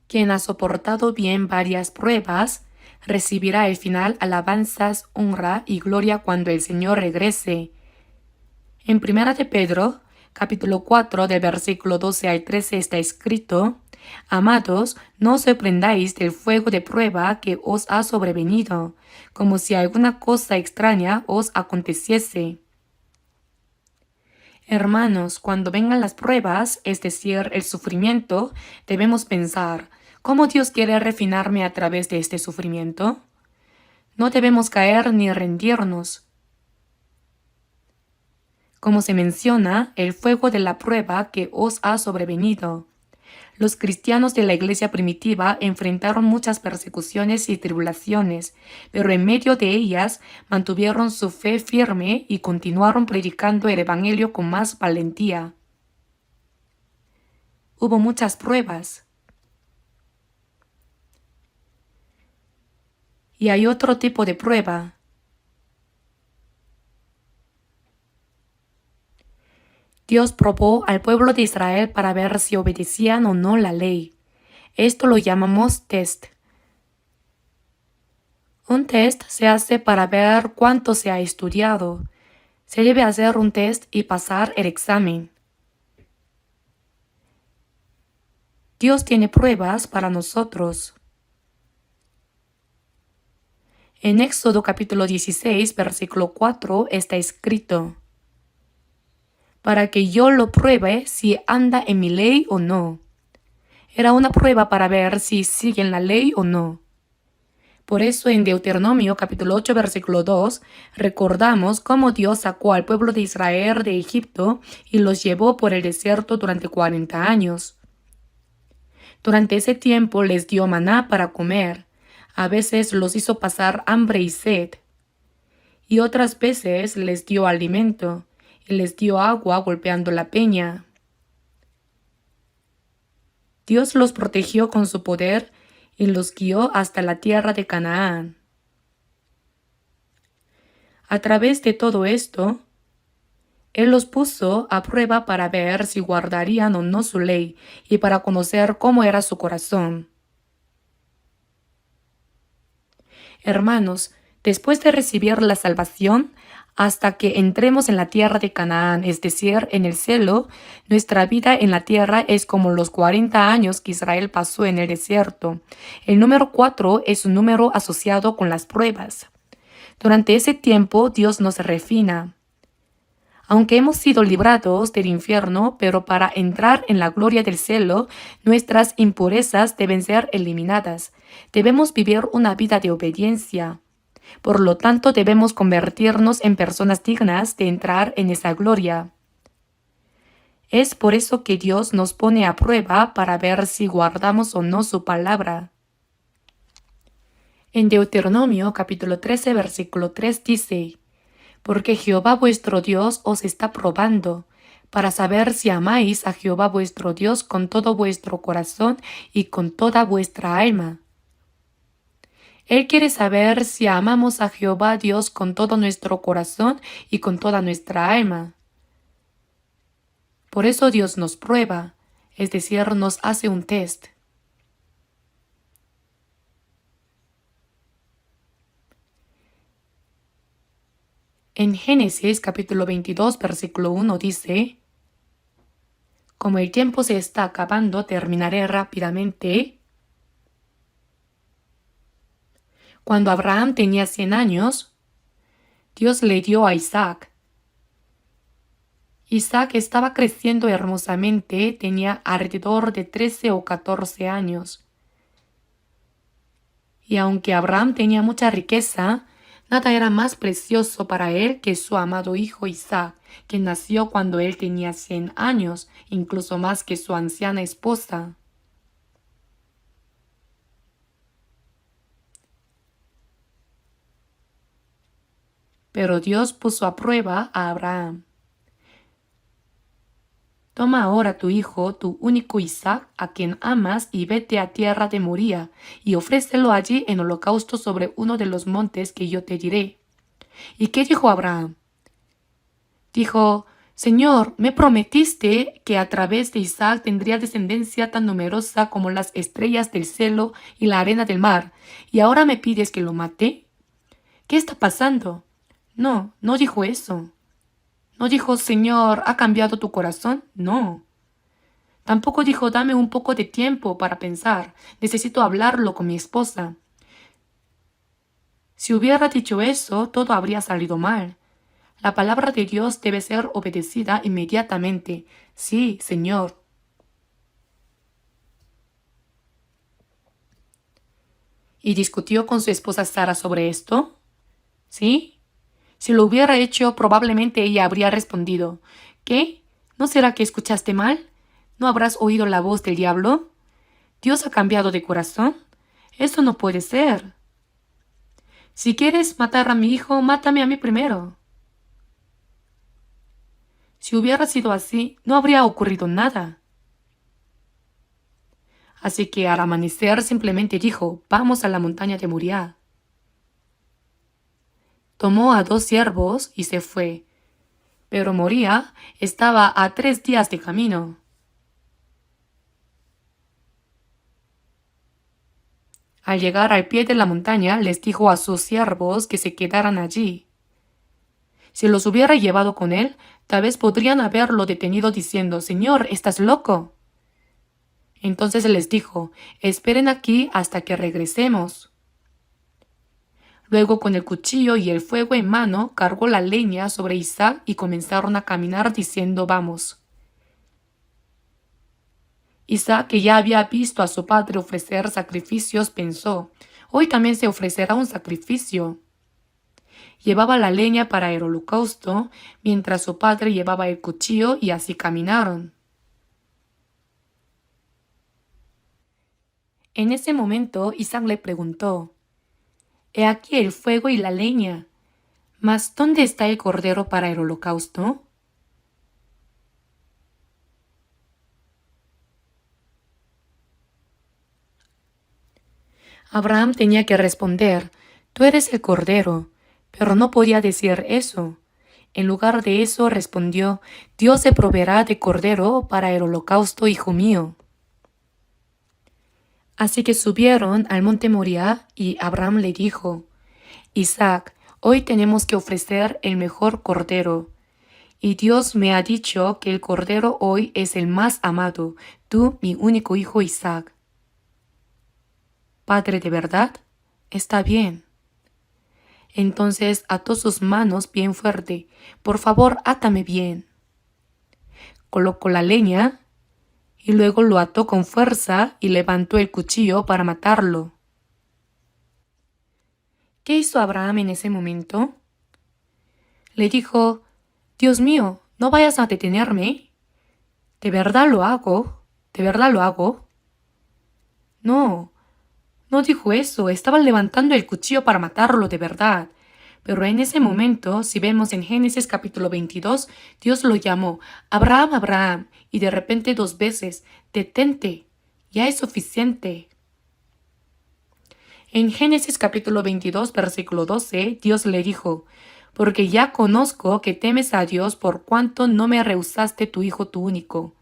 quien ha soportado bien varias pruebas, recibirá al final alabanzas, honra y gloria cuando el Señor regrese. En 1 de Pedro, capítulo 4, del versículo 12 al 13 está escrito: amados, no os sorprendáis del fuego de prueba que os ha sobrevenido, como si alguna cosa extraña os aconteciese. Hermanos, cuando vengan las pruebas, es decir, el sufrimiento, debemos pensar: ¿cómo Dios quiere refinarme a través de este sufrimiento? No debemos caer ni rendirnos. Como se menciona, el fuego de la prueba que os ha sobrevenido. Los cristianos de la iglesia primitiva enfrentaron muchas persecuciones y tribulaciones, pero en medio de ellas mantuvieron su fe firme y continuaron predicando el evangelio con más valentía. Hubo muchas pruebas. Y hay otro tipo de prueba. Dios probó al pueblo de Israel para ver si obedecían o no la ley. Esto lo llamamos test. Un test se hace para ver cuánto se ha estudiado. Se debe hacer un test y pasar el examen. Dios tiene pruebas para nosotros. En Éxodo capítulo 16, versículo 4 está escrito: para que yo lo pruebe si anda en mi ley o no. Era una prueba para ver si siguen la ley o no. Por eso en Deuteronomio capítulo 8, versículo 2, recordamos cómo Dios sacó al pueblo de Israel de Egipto y los llevó por el desierto durante 40 años. Durante ese tiempo les dio maná para comer. A veces los hizo pasar hambre y sed, y otras veces les dio alimento y les dio agua golpeando la peña. Dios los protegió con su poder y los guió hasta la tierra de Canaán. A través de todo esto, Él los puso a prueba para ver si guardarían o no su ley y para conocer cómo era su corazón. Hermanos, después de recibir la salvación, hasta que entremos en la tierra de Canaán, es decir, en el cielo, nuestra vida en la tierra es como los 40 años que Israel pasó en el desierto. El número 4 es un número asociado con las pruebas. Durante ese tiempo, Dios nos refina. Aunque hemos sido librados del infierno, pero para entrar en la gloria del cielo, nuestras impurezas deben ser eliminadas. Debemos vivir una vida de obediencia. Por lo tanto, debemos convertirnos en personas dignas de entrar en esa gloria. Es por eso que Dios nos pone a prueba para ver si guardamos o no su palabra. En Deuteronomio capítulo 13, versículo 3 dice: porque Jehová vuestro Dios os está probando, para saber si amáis a Jehová vuestro Dios con todo vuestro corazón y con toda vuestra alma. Él quiere saber si amamos a Jehová Dios con todo nuestro corazón y con toda nuestra alma. Por eso Dios nos prueba, es decir, nos hace un test. En Génesis capítulo 22, versículo 1 dice: como el tiempo se está acabando, terminaré rápidamente. Cuando Abraham tenía 100 años, Dios le dio a Isaac. Isaac estaba creciendo hermosamente, tenía alrededor de 13 o 14 años. Y aunque Abraham tenía mucha riqueza, nada era más precioso para él que su amado hijo Isaac, que nació cuando él tenía 100 años, incluso más que su anciana esposa. Pero Dios puso a prueba a Abraham. Toma ahora tu hijo, tu único Isaac, a quien amas, y vete a tierra de Moría, y ofrécelo allí en holocausto sobre uno de los montes que yo te diré. ¿Y qué dijo Abraham? Dijo: Señor, me prometiste que a través de Isaac tendría descendencia tan numerosa como las estrellas del cielo y la arena del mar, y ahora me pides que lo mate. ¿Qué está pasando? No, no dijo eso. No dijo: Señor, ¿ha cambiado tu corazón? No. Tampoco dijo: dame un poco de tiempo para pensar, necesito hablarlo con mi esposa. Si hubiera dicho eso, todo habría salido mal. La palabra de Dios debe ser obedecida inmediatamente. Sí, Señor. ¿Y discutió con su esposa Sara sobre esto? ¿Sí? Si lo hubiera hecho, probablemente ella habría respondido: ¿qué? ¿No será que escuchaste mal? ¿No habrás oído la voz del diablo? ¿Dios ha cambiado de corazón? Eso no puede ser. Si quieres matar a mi hijo, mátame a mí primero. Si hubiera sido así, no habría ocurrido nada. Así que al amanecer simplemente dijo: vamos a la montaña de Moriah. Tomó a 2 siervos y se fue. Pero Moriah estaba a 3 días de camino. Al llegar al pie de la montaña, les dijo a sus siervos que se quedaran allí. Si los hubiera llevado con él, tal vez podrían haberlo detenido diciendo: Señor, ¿estás loco? Entonces les dijo: esperen aquí hasta que regresemos. Luego, con el cuchillo y el fuego en mano, cargó la leña sobre Isaac y comenzaron a caminar diciendo: vamos. Isaac, que ya había visto a su padre ofrecer sacrificios, pensó: hoy también se ofrecerá un sacrificio. Llevaba la leña para el holocausto, mientras su padre llevaba el cuchillo, y así caminaron. En ese momento, Isaac le preguntó: He aquí el fuego y la leña. Mas ¿dónde está el cordero para el holocausto? Abraham tenía que responder, tú eres el cordero, pero no podía decir eso. En lugar de eso respondió, Dios se proveerá de cordero para el holocausto, hijo mío. Así que subieron al monte Moriah y Abraham le dijo, Isaac, hoy tenemos que ofrecer el mejor cordero. Y Dios me ha dicho que el cordero hoy es el más amado, tú, mi único hijo Isaac. Padre, ¿de verdad? Está bien. Entonces ató sus manos bien fuerte. Por favor, átame bien. Colocó la leña y luego lo ató con fuerza y levantó el cuchillo para matarlo. ¿Qué hizo Abraham en ese momento? Le dijo, Dios mío, no vayas a detenerme. ¿De verdad lo hago? ¿De verdad lo hago? No, no dijo eso, estaba levantando el cuchillo para matarlo de verdad. Pero en ese momento, si vemos en Génesis capítulo 22, Dios lo llamó, Abraham, Abraham, y de repente 2 veces, detente, ya es suficiente. En Génesis capítulo 22, versículo 12, Dios le dijo, porque ya conozco que temes a Dios por cuanto no me rehusaste tu hijo tu único.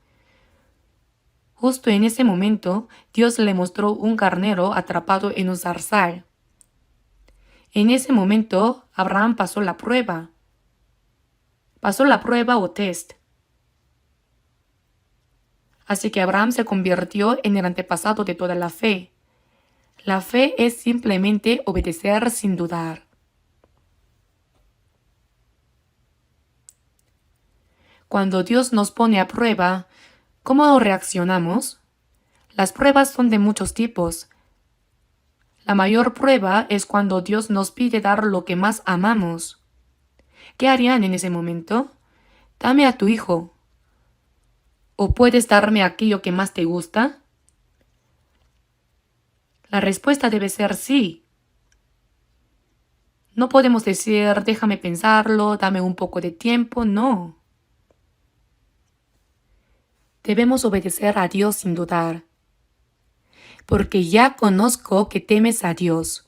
Justo en ese momento, Dios le mostró un carnero atrapado en un zarzal. En ese momento, Abraham pasó la prueba. Pasó la prueba o test. Así que Abraham se convirtió en el antepasado de toda la fe. La fe es simplemente obedecer sin dudar. Cuando Dios nos pone a prueba, ¿cómo reaccionamos? Las pruebas son de muchos tipos. La mayor prueba es cuando Dios nos pide dar lo que más amamos. ¿Qué harían en ese momento? Dame a tu hijo. ¿O puedes darme aquello que más te gusta? La respuesta debe ser sí. No podemos decir, déjame pensarlo, dame un poco de tiempo, no. Debemos obedecer a Dios sin dudar. Porque ya conozco que temes a Dios.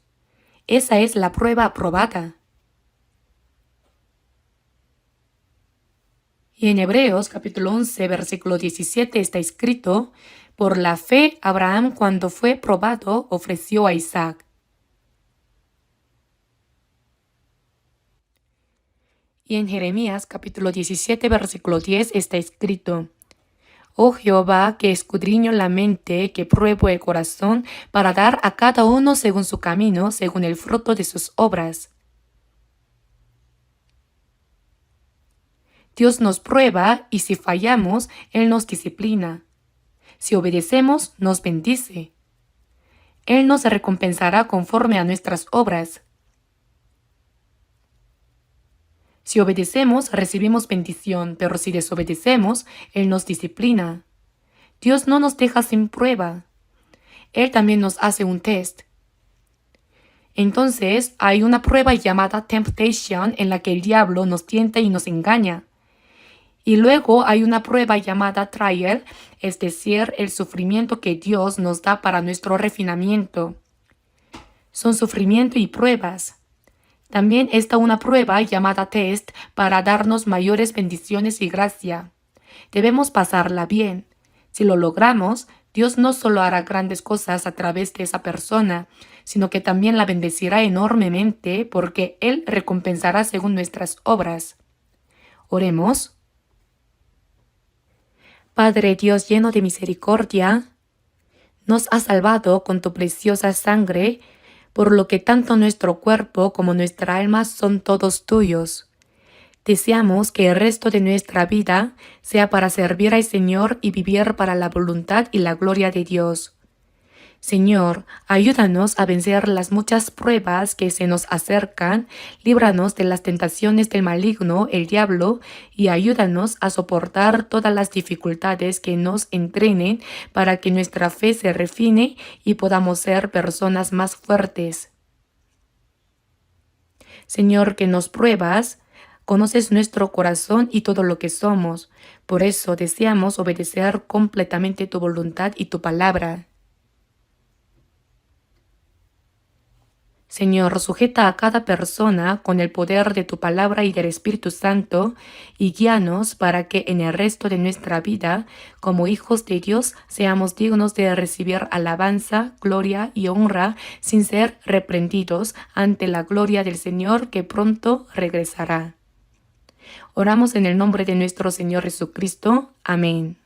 Esa es la prueba aprobada. Y en Hebreos capítulo 11, versículo 17 está escrito, por la fe Abraham cuando fue probado ofreció a Isaac. Y en Jeremías capítulo 17, versículo 10 está escrito, Oh Jehová, que escudriño la mente, que pruebo el corazón, para dar a cada uno según su camino, según el fruto de sus obras. Dios nos prueba y si fallamos, Él nos disciplina. Si obedecemos, nos bendice. Él nos recompensará conforme a nuestras obras. Si obedecemos, recibimos bendición, pero si desobedecemos, Él nos disciplina. Dios no nos deja sin prueba. Él también nos hace un test. Entonces, hay una prueba llamada temptation en la que el diablo nos tienta y nos engaña. Y luego hay una prueba llamada trial, es decir, el sufrimiento que Dios nos da para nuestro refinamiento. Son sufrimiento y pruebas. También está una prueba llamada test para darnos mayores bendiciones y gracia. Debemos pasarla bien. Si lo logramos, Dios no solo hará grandes cosas a través de esa persona, sino que también la bendecirá enormemente porque Él recompensará según nuestras obras. Oremos. Padre Dios lleno de misericordia, nos has salvado con tu preciosa sangre, por lo que tanto nuestro cuerpo como nuestra alma son todos tuyos. Deseamos que el resto de nuestra vida sea para servir al Señor y vivir para la voluntad y la gloria de Dios. Señor, ayúdanos a vencer las muchas pruebas que se nos acercan, líbranos de las tentaciones del maligno, el diablo, y ayúdanos a soportar todas las dificultades que nos entrenen para que nuestra fe se refine y podamos ser personas más fuertes. Señor, que nos pruebas, conoces nuestro corazón y todo lo que somos. Por eso deseamos obedecer completamente tu voluntad y tu palabra. Señor, sujeta a cada persona con el poder de tu palabra y del Espíritu Santo y guíanos para que en el resto de nuestra vida, como hijos de Dios, seamos dignos de recibir alabanza, gloria y honra sin ser reprendidos ante la gloria del Señor que pronto regresará. Oramos en el nombre de nuestro Señor Jesucristo. Amén.